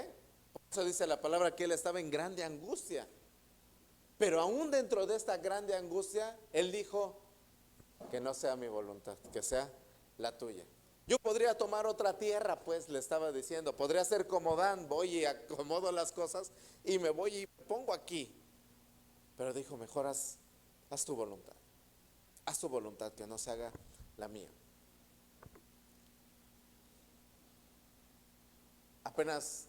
Por eso dice la palabra que él estaba en grande angustia. Pero aún dentro de esta grande angustia, él dijo, que no sea mi voluntad, que sea la tuya. Yo podría tomar otra tierra, pues le estaba diciendo, podría ser como Dan, voy y acomodo las cosas y me voy y me pongo aquí. Pero dijo, mejor haz tu voluntad, haz tu voluntad, que no se haga la mía. Apenas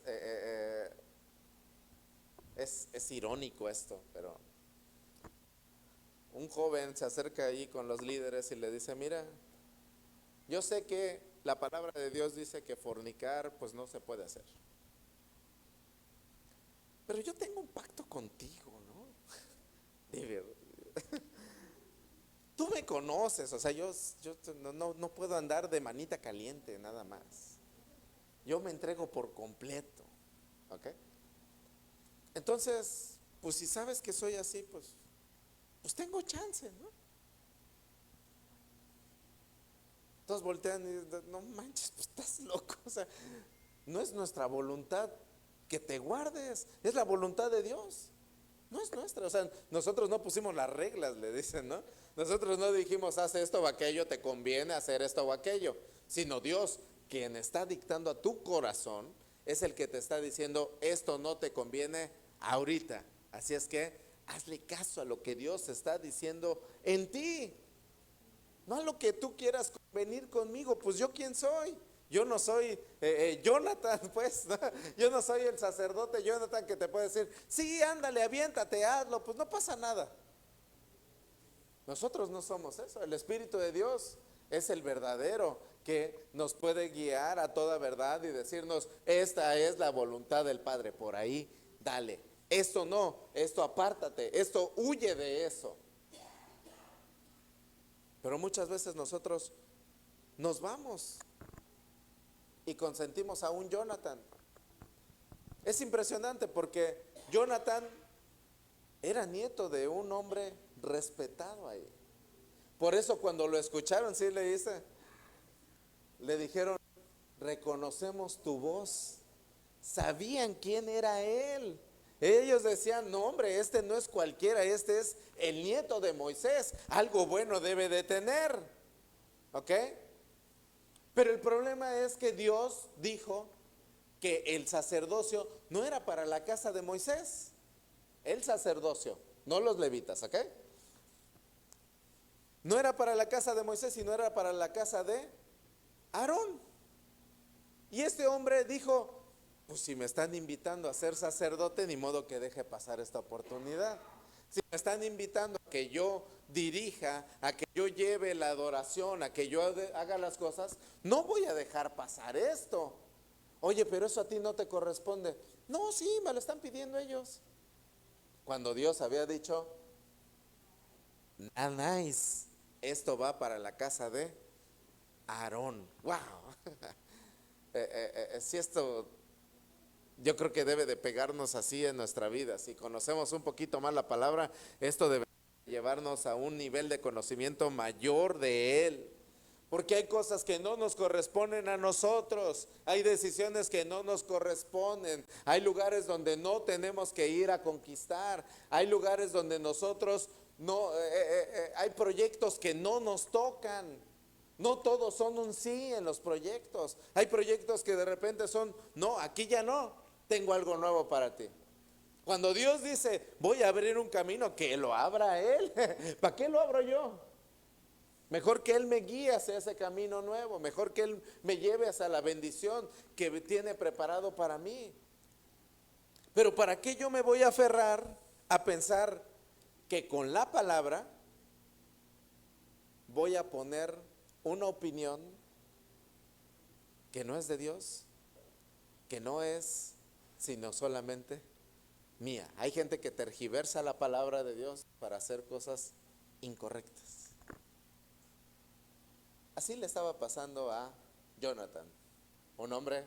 es irónico esto, pero un joven se acerca ahí con los líderes y le dice, mira, yo sé que la palabra de Dios dice que fornicar pues no se puede hacer, pero yo tengo un pacto contigo, ¿no? Dime, tú me conoces, o sea, yo no puedo andar de manita caliente nada más. Yo me entrego por completo, ¿ok? Entonces, pues si sabes que soy así, pues tengo chance, ¿no? Entonces voltean y dicen, no manches, pues estás loco, o sea, no es nuestra voluntad que te guardes, es la voluntad de Dios, no es nuestra, o sea, nosotros no pusimos las reglas, le dicen, ¿no? Nosotros no dijimos, haz esto o aquello, te conviene hacer esto o aquello, sino Dios, quien está dictando a tu corazón, es el que te está diciendo, esto no te conviene ahorita, así es que hazle caso a lo que Dios está diciendo en ti, no a lo que tú quieras venir conmigo. Pues yo quién soy, yo no soy Jonathan, pues, ¿no? Yo no soy el sacerdote Jonathan que te puede decir, sí, ándale, aviéntate, hazlo, pues no pasa nada. Nosotros no somos eso, el Espíritu de Dios es el verdadero que nos puede guiar a toda verdad y decirnos, esta es la voluntad del Padre, por ahí, dale. Esto no, esto apártate, esto huye de eso. Pero muchas veces nosotros nos vamos y consentimos a un Jonathan. Es impresionante porque Jonathan era nieto de un hombre respetado ahí. Por eso cuando lo escucharon, sí le dijeron, reconocemos tu voz. Sabían quién era él. Ellos decían, no hombre, este no es cualquiera, este es el nieto de Moisés, algo bueno debe de tener, ¿ok? Pero el problema es que Dios dijo que el sacerdocio no era para la casa de Moisés, el sacerdocio, no los levitas, ¿ok? No era para la casa de Moisés, sino era para la casa de Aarón. Y este hombre dijo, pues si me están invitando a ser sacerdote, ni modo que deje pasar esta oportunidad. Si me están invitando a que yo dirija, a que yo lleve la adoración, a que yo haga las cosas, no voy a dejar pasar esto. Oye, pero eso a ti no te corresponde. No, sí, me lo están pidiendo ellos. Cuando Dios había dicho, nice, esto va para la casa de Aarón. Wow. Si esto, yo creo que debe de pegarnos así en nuestra vida. Si conocemos un poquito más la palabra, esto debe llevarnos a un nivel de conocimiento mayor de Él. Porque hay cosas que no nos corresponden a nosotros, hay decisiones que no nos corresponden, hay lugares donde no tenemos que ir a conquistar, hay lugares donde nosotros no, hay proyectos que no nos tocan. No todos son un sí en los proyectos. Hay proyectos que de repente son, no, aquí ya no, tengo algo nuevo para ti. Cuando Dios dice, voy a abrir un camino, que lo abra Él. ¿Para qué lo abro yo? Mejor que Él me guíe hacia ese camino nuevo. Mejor que Él me lleve hacia la bendición que tiene preparado para mí. Pero ¿para qué yo me voy a aferrar a pensar que con la palabra voy a poner una opinión que no es de Dios, que no es sino solamente mía. Hay gente que tergiversa la palabra de Dios para hacer cosas incorrectas. Así le estaba pasando a Jonathan, un hombre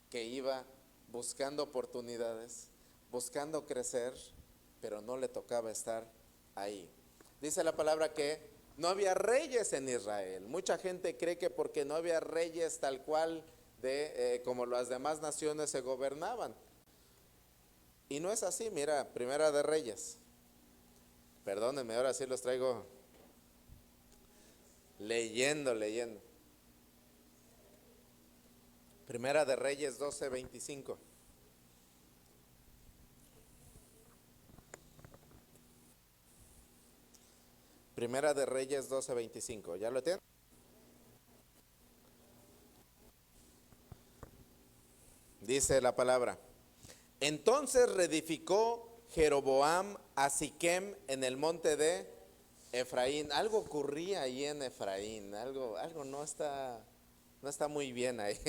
que iba buscando oportunidades, buscando crecer, pero no le tocaba estar ahí. Dice la palabra que no había reyes en Israel. Mucha gente cree que porque no había reyes tal cual como las demás naciones se gobernaban. Y no es así. Mira, Primera de Reyes. Perdónenme, ahora sí los traigo leyendo. Primera de Reyes 12:25. Primera de Reyes 12:25. ¿Ya lo tienen? Dice la palabra. Entonces reedificó Jeroboam a Siquem en el monte de Efraín. Algo ocurría ahí en Efraín, algo no está muy bien ahí.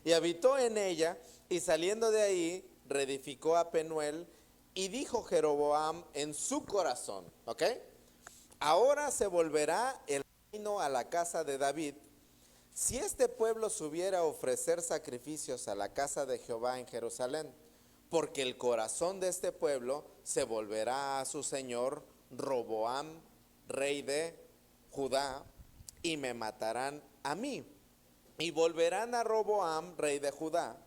Y habitó en ella, y saliendo de ahí reedificó a Penuel, y dijo Jeroboam en su corazón, ¿ok? Ahora se volverá el reino a la casa de David, si este pueblo subiera a ofrecer sacrificios a la casa de Jehová en Jerusalén, porque el corazón de este pueblo se volverá a su señor Roboam, rey de Judá, y me matarán a mí. Y volverán a Roboam, rey de Judá.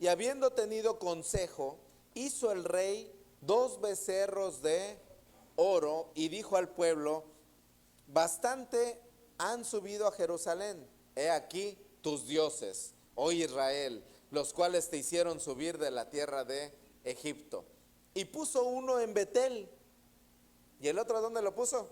Y habiendo tenido consejo, hizo el rey 2 becerros de oro, y dijo al pueblo: bastante han subido a Jerusalén. He aquí tus dioses, oh Israel, los cuales te hicieron subir de la tierra de Egipto. Y puso uno en Betel. ¿Y el otro dónde lo puso?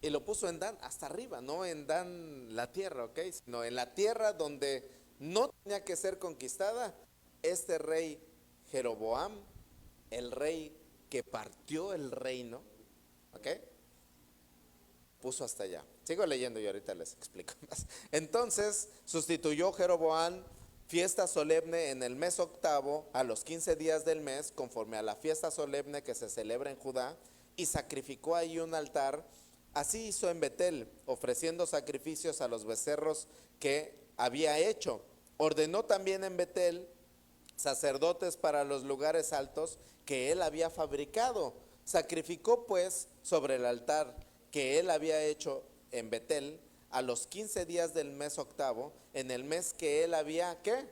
Y lo puso en Dan, hasta arriba, no en Dan la tierra, ¿ok? Sino en la tierra donde no tenía que ser conquistada. Este rey Jeroboam, el rey que partió el reino, ¿ok? Puso hasta allá. Sigo leyendo y ahorita les explico más. Entonces sustituyó Jeroboam fiesta solemne en el mes octavo, a los 15 días del mes, conforme a la fiesta solemne que se celebra en Judá, y sacrificó ahí un altar. Así hizo en Betel, ofreciendo sacrificios a los becerros que había hecho. Ordenó también en Betel sacerdotes para los lugares altos que él había fabricado. Sacrificó pues sobre el altar que él había hecho en Betel a los 15 días del mes octavo, en el mes que él había, ¿qué?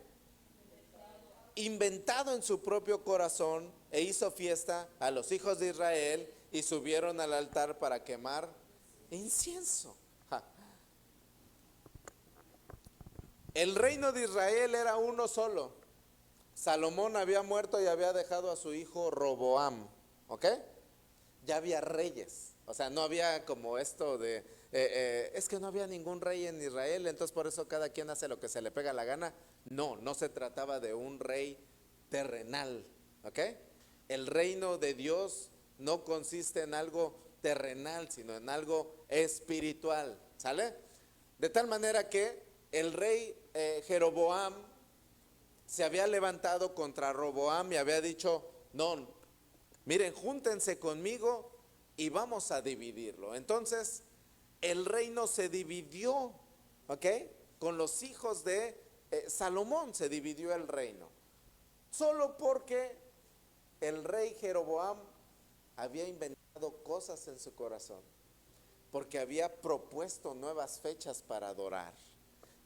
Inventado en su propio corazón, e hizo fiesta a los hijos de Israel, y subieron al altar para quemar incienso. Ja. El reino de Israel era uno solo. Salomón había muerto y había dejado a su hijo Roboam, ¿ok? Ya había reyes, o sea, no había como esto de, es que no había ningún rey en Israel, entonces por eso cada quien hace lo que se le pega la gana. No, no se trataba de un rey terrenal, ¿ok? El reino de Dios no consiste en algo terrenal, sino en algo espiritual, ¿sale? De tal manera que el rey Jeroboam se había levantado contra Roboam y había dicho: no, miren, júntense conmigo y vamos a dividirlo. Entonces el reino se dividió, ¿ok? Con los hijos de Salomón se dividió el reino, solo porque el rey Jeroboam había inventado cosas en su corazón, porque había propuesto nuevas fechas para adorar,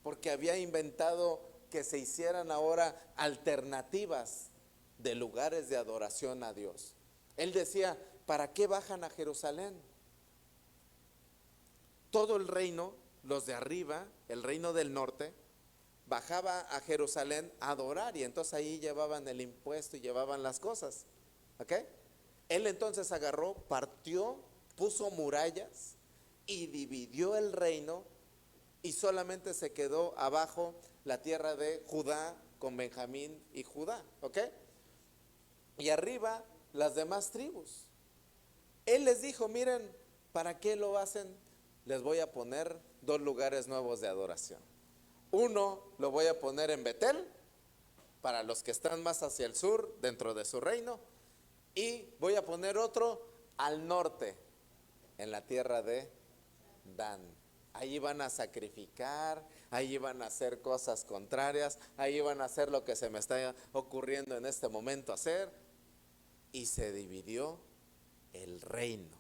porque había inventado que se hicieran ahora alternativas de lugares de adoración a Dios. Él decía: ¿para qué bajan a Jerusalén? Todo el reino, los de arriba, el reino del norte, bajaba a Jerusalén a adorar, y entonces ahí llevaban el impuesto y llevaban las cosas, ¿ok? Él entonces agarró, partió, puso murallas y dividió el reino, y solamente se quedó abajo la tierra de Judá con Benjamín y Judá, ¿ok? y arriba las demás tribus. Él les dijo, miren, ¿para qué lo hacen? Les voy a poner 2 lugares nuevos de adoración. Uno lo voy a poner en Betel, para los que están más hacia el sur, dentro de su reino. Y voy a poner otro al norte, en la tierra de Dan. Ahí van a sacrificar, ahí van a hacer cosas contrarias, ahí van a hacer lo que se me está ocurriendo en este momento hacer. Y se dividió el reino.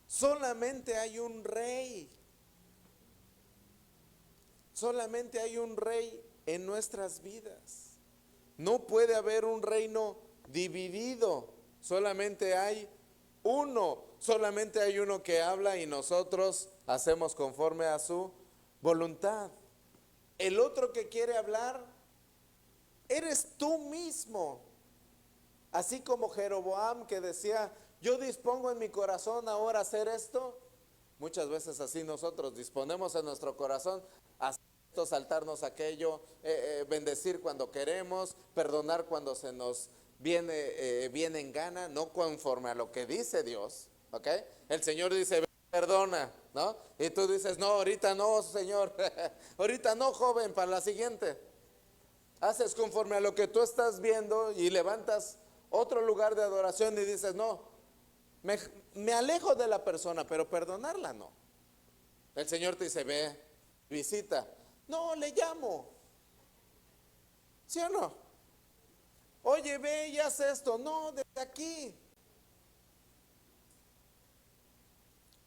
Solamente hay un rey. Solamente hay un rey en nuestras vidas. No puede haber un reino dividido. Solamente hay uno. Solamente hay uno que habla y nosotros hacemos conforme a su voluntad. El otro que quiere hablar, eres tú mismo. Así como Jeroboam, que decía, yo dispongo en mi corazón ahora hacer esto. Muchas veces así nosotros disponemos en nuestro corazón hacer esto, saltarnos aquello, bendecir cuando queremos, perdonar cuando se nos viene en gana, no conforme a lo que dice Dios, ¿ok? El Señor dice, perdona, ¿no? Y tú dices, no, ahorita no, Señor, ahorita no, joven, para la siguiente. Haces conforme a lo que tú estás viendo y levantas otro lugar de adoración y dices, no, me alejo de la persona, pero perdonarla no. El Señor te dice, ve, visita. No, le llamo. ¿Sí o no? Oye, ve y haz esto. No, desde aquí.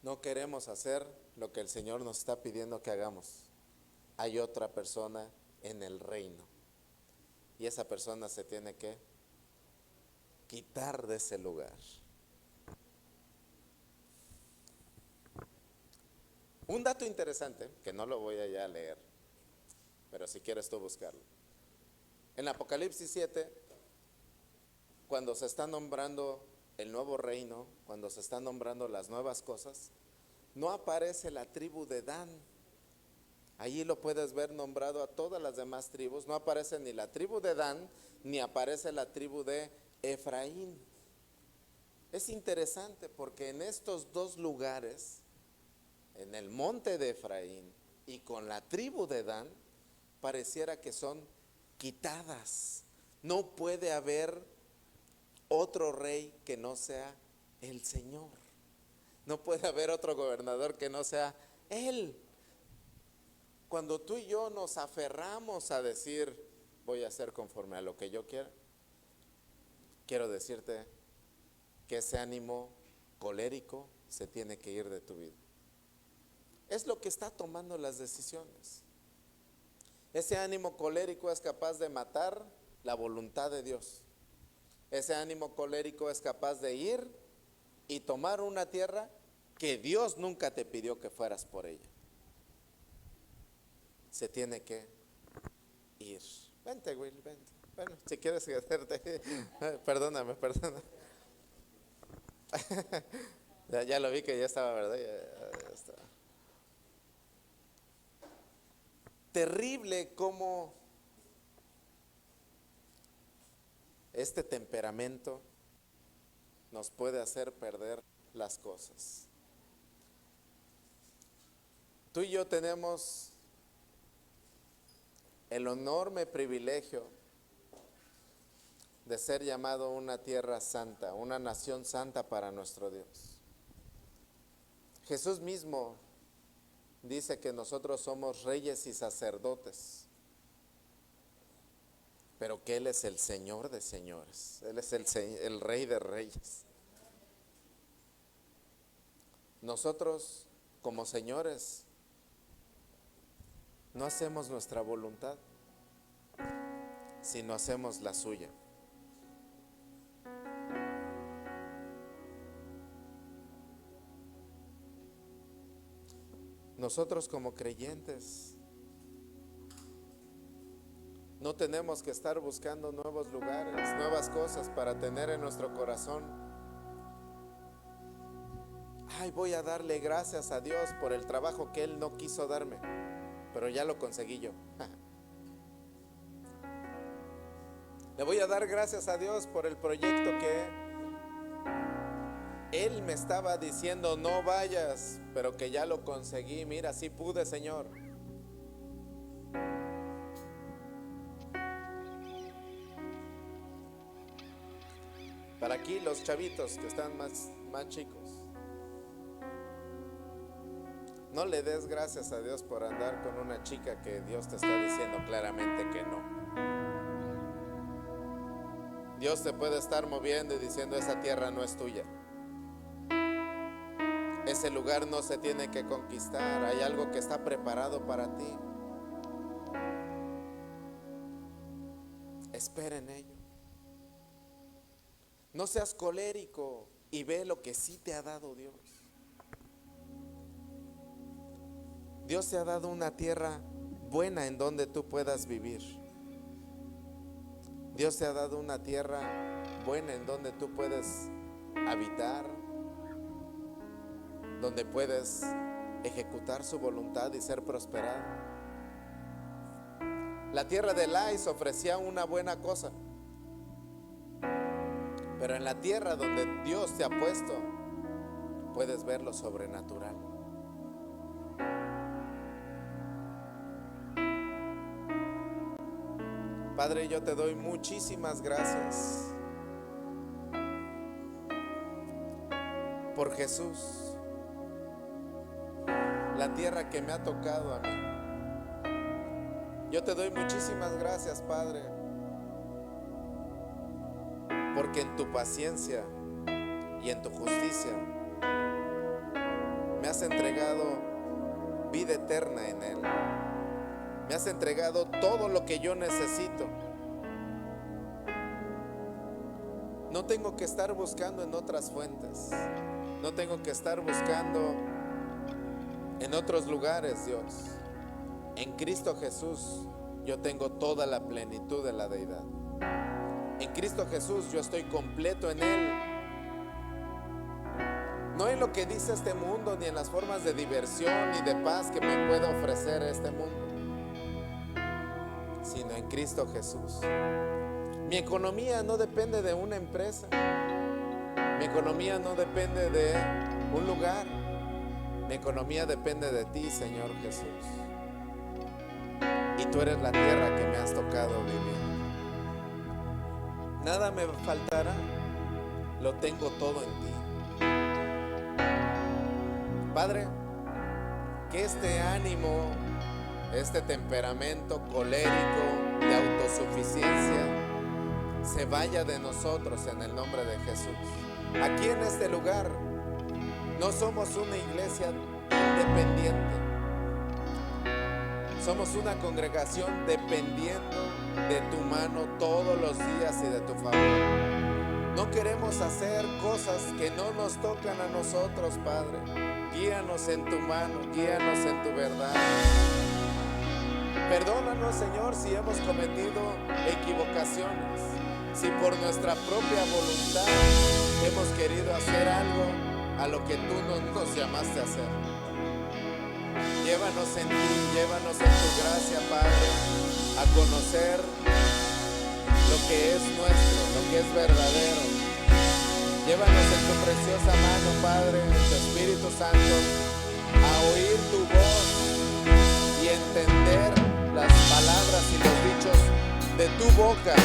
No queremos hacer lo que el Señor nos está pidiendo que hagamos. Hay otra persona en el reino. Y esa persona se tiene que quitar de ese lugar. Un dato interesante, que no lo voy a ya leer, pero si quieres tú buscarlo. En Apocalipsis 7, cuando se está nombrando el nuevo reino, cuando se están nombrando las nuevas cosas, no aparece la tribu de Dan. Allí lo puedes ver nombrado a todas las demás tribus. No aparece ni la tribu de Dan, ni aparece la tribu de Efraín. Es interesante porque en estos 2 lugares, en el monte de Efraín y con la tribu de Dan, pareciera que son quitadas. No puede haber otro rey que no sea el Señor. No puede haber otro gobernador que no sea Él. Cuando tú y yo nos aferramos a decir, voy a hacer conforme a lo que yo quiera, quiero decirte que ese ánimo colérico se tiene que ir de tu vida. Es lo que está tomando las decisiones. Ese ánimo colérico es capaz de matar la voluntad de Dios. Ese ánimo colérico es capaz de ir y tomar una tierra que Dios nunca te pidió que fueras por ella. Se tiene que ir. Vente, Will, vente. Bueno, si quieres quedarte, perdóname. Ya lo vi que ya estaba, ¿verdad? Ya estaba. Terrible cómo este temperamento nos puede hacer perder las cosas. Tú y yo tenemos el enorme privilegio de ser llamado una tierra santa, una nación santa para nuestro Dios. Jesús mismo dice que nosotros somos reyes y sacerdotes, pero que Él es el Señor de señores, Él es el Rey de reyes. Nosotros, como señores, no hacemos nuestra voluntad, sino hacemos la suya. Nosotros como creyentes no tenemos que estar buscando nuevos lugares, nuevas cosas para tener en nuestro corazón. Ay, voy a darle gracias a Dios por el trabajo que Él no quiso darme, pero ya lo conseguí yo. Le voy a dar gracias a Dios por el proyecto que Él me estaba diciendo no vayas, pero que ya lo conseguí. Mira, sí pude, Señor. Para aquí los chavitos que están más chicos, no le des gracias a Dios por andar con una chica que Dios te está diciendo claramente que no. Dios te puede estar moviendo y diciendo esa tierra no es tuya. Ese lugar no se tiene que conquistar. Hay algo que está preparado para ti. Espera en ello. No seas colérico y ve lo que sí te ha dado Dios. Dios te ha dado una tierra buena en donde tú puedas vivir. Dios te ha dado una tierra buena en donde tú puedes habitar, donde puedes ejecutar su voluntad y ser prosperado. La tierra de Lais ofrecía una buena cosa, pero en la tierra donde Dios te ha puesto, puedes ver lo sobrenatural. Padre, yo te doy muchísimas gracias por Jesús, la tierra que me ha tocado a mí. Yo te doy muchísimas gracias, Padre, porque en tu paciencia y en tu justicia me has entregado vida eterna en Él. Me has entregado todo lo que yo necesito. No tengo que estar buscando en otras fuentes. No tengo que estar buscando en otros lugares, Dios. En Cristo Jesús yo tengo toda la plenitud de la deidad. En Cristo Jesús yo estoy completo en Él. No en lo que dice este mundo, ni en las formas de diversión ni de paz que me puede ofrecer este mundo, sino en Cristo Jesús. Mi economía no depende de una empresa. Mi economía no depende de un lugar. Mi economía depende de ti, Señor Jesús. Y tú eres la tierra que me has tocado vivir. Nada me faltará. Lo tengo todo en ti. Padre, que este ánimo, este temperamento colérico de autosuficiencia se vaya de nosotros en el nombre de Jesús. Aquí en este lugar no somos una iglesia independiente. Somos una congregación dependiendo de tu mano todos los días y de tu favor. No queremos hacer cosas que no nos tocan a nosotros, Padre. Guíanos en tu mano, guíanos en tu verdad. Perdónanos, Señor, si hemos cometido equivocaciones, si por nuestra propia voluntad hemos querido hacer algo a lo que tú no nos llamaste a hacer. Llévanos en ti, llévanos en tu gracia, Padre, a conocer lo que es nuestro, lo que es verdadero. Llévanos en tu preciosa mano, Padre, en tu Espíritu Santo, a oír tu voz y entender las palabras y los dichos de tu boca.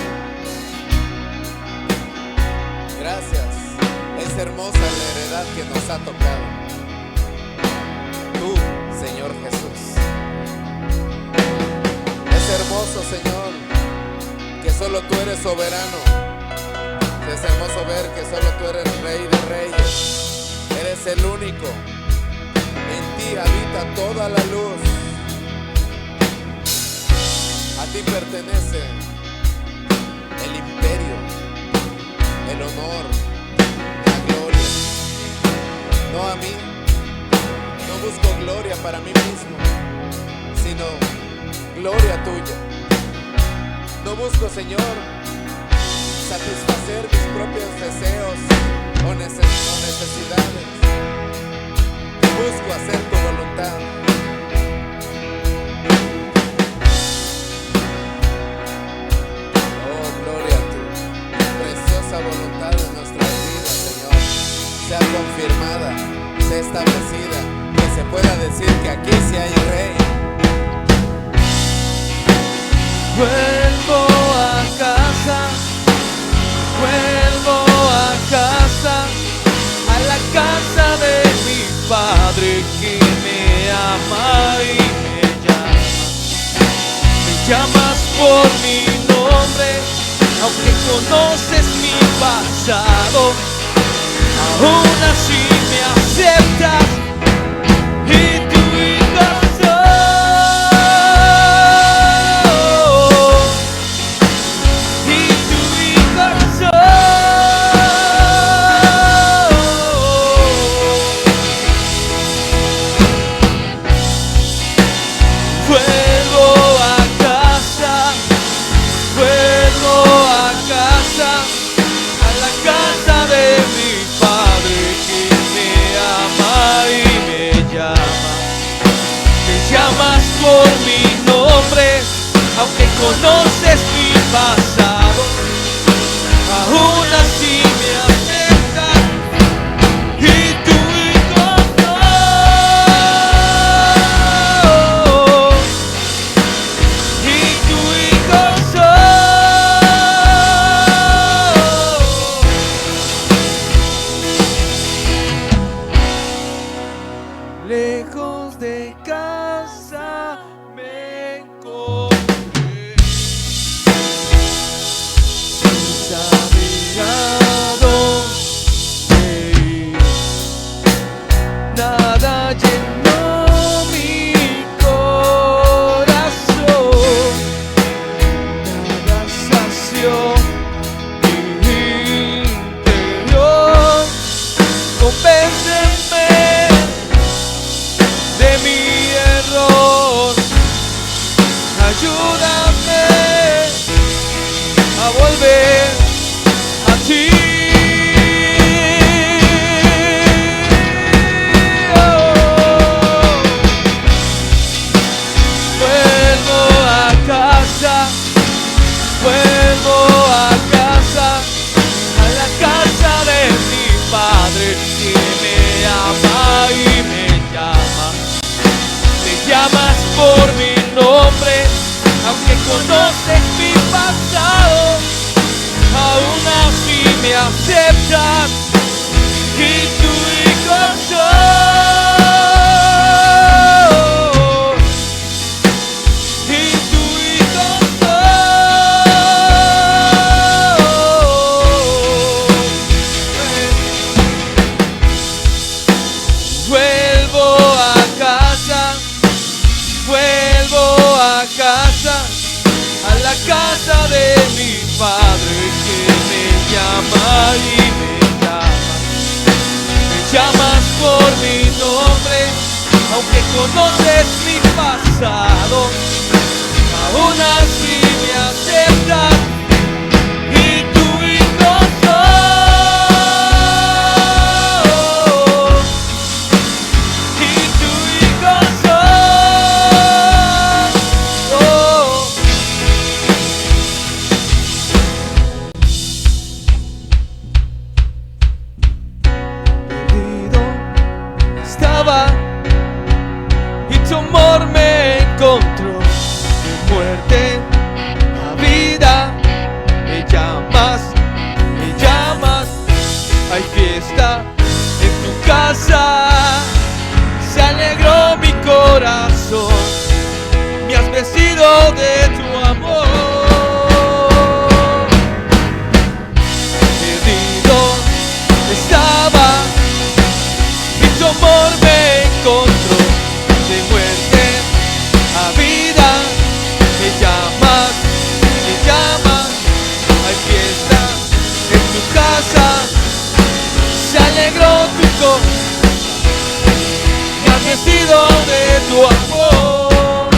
Gracias, es hermosa la heredad que nos ha tocado. Tú, Señor Jesús. Es hermoso, Señor, que solo tú eres soberano. Es hermoso ver que solo tú eres Rey de Reyes. Eres el único. En ti habita toda la luz. A ti pertenece el imperio, el honor, la gloria. No a mí. No busco gloria para mí mismo, sino gloria tuya. No busco, Señor, satisfacer mis propios deseos o necesidades. Busco hacer tu voluntad. Oh, gloria a Padre que me ama y me llamas por mi nombre, aunque conoces mi pasado, aún así me aceptas y tu hijo soy, y tu hijo soy. Vuelvo a casa, a la casa de mi Padre que me ama y me llama. Me llamas por mi nombre, aunque conoces mi pasado, aún así me aceptas y tu hijo soy, y tu hijo soy. Lejos de casa me encontré, sin saber a dónde ir. Nada llenó mi corazón, nada sació mi interior. Convénceme de mi error, ayúdame a volver a ti. Vuelvo a casa, a la casa de mi Padre que me ama y me llama. Me llamas por mi nombre, aunque conoces mi pasado, aún así me aceptas y tu hijo soy, y tu hijo soy. Vuelvo a casa, a la casa de mi Padre que me llama y me llama. Me llamas por mi nombre, aunque conoces mi pasado, aún así me aceptas y tu hijo soy, y tu hijo soy. Y tu amor me encontró, de muerte a vida. Me llamas, hay fiesta en tu casa. Se alegró mi corazón, me has vestido de tu amor. Perdido estaba y tu amor me encontró, de muerte a vida. Me llamas, hay fiesta en tu casa. Se alegró tu corazón, me has vestido de tu amor.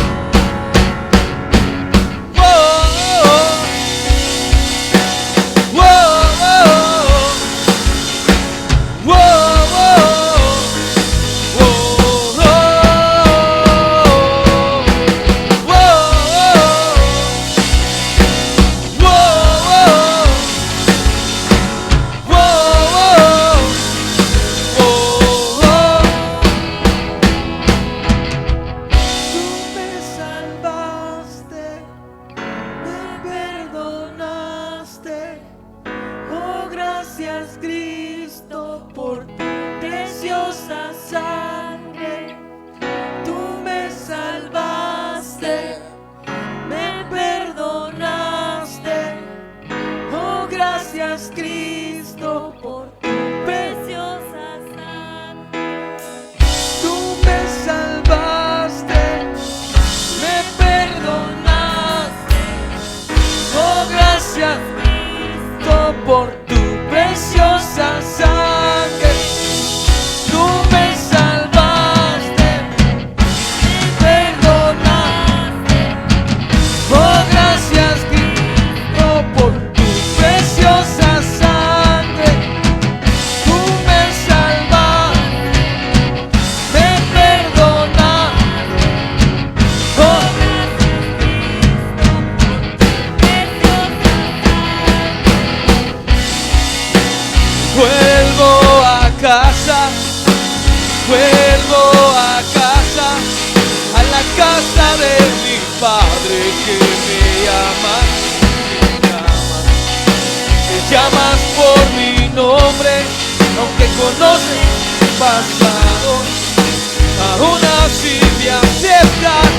casa de mi Padre que me llamas, me llamas por mi nombre, aunque conoces mi pasado, aún así me aceptas.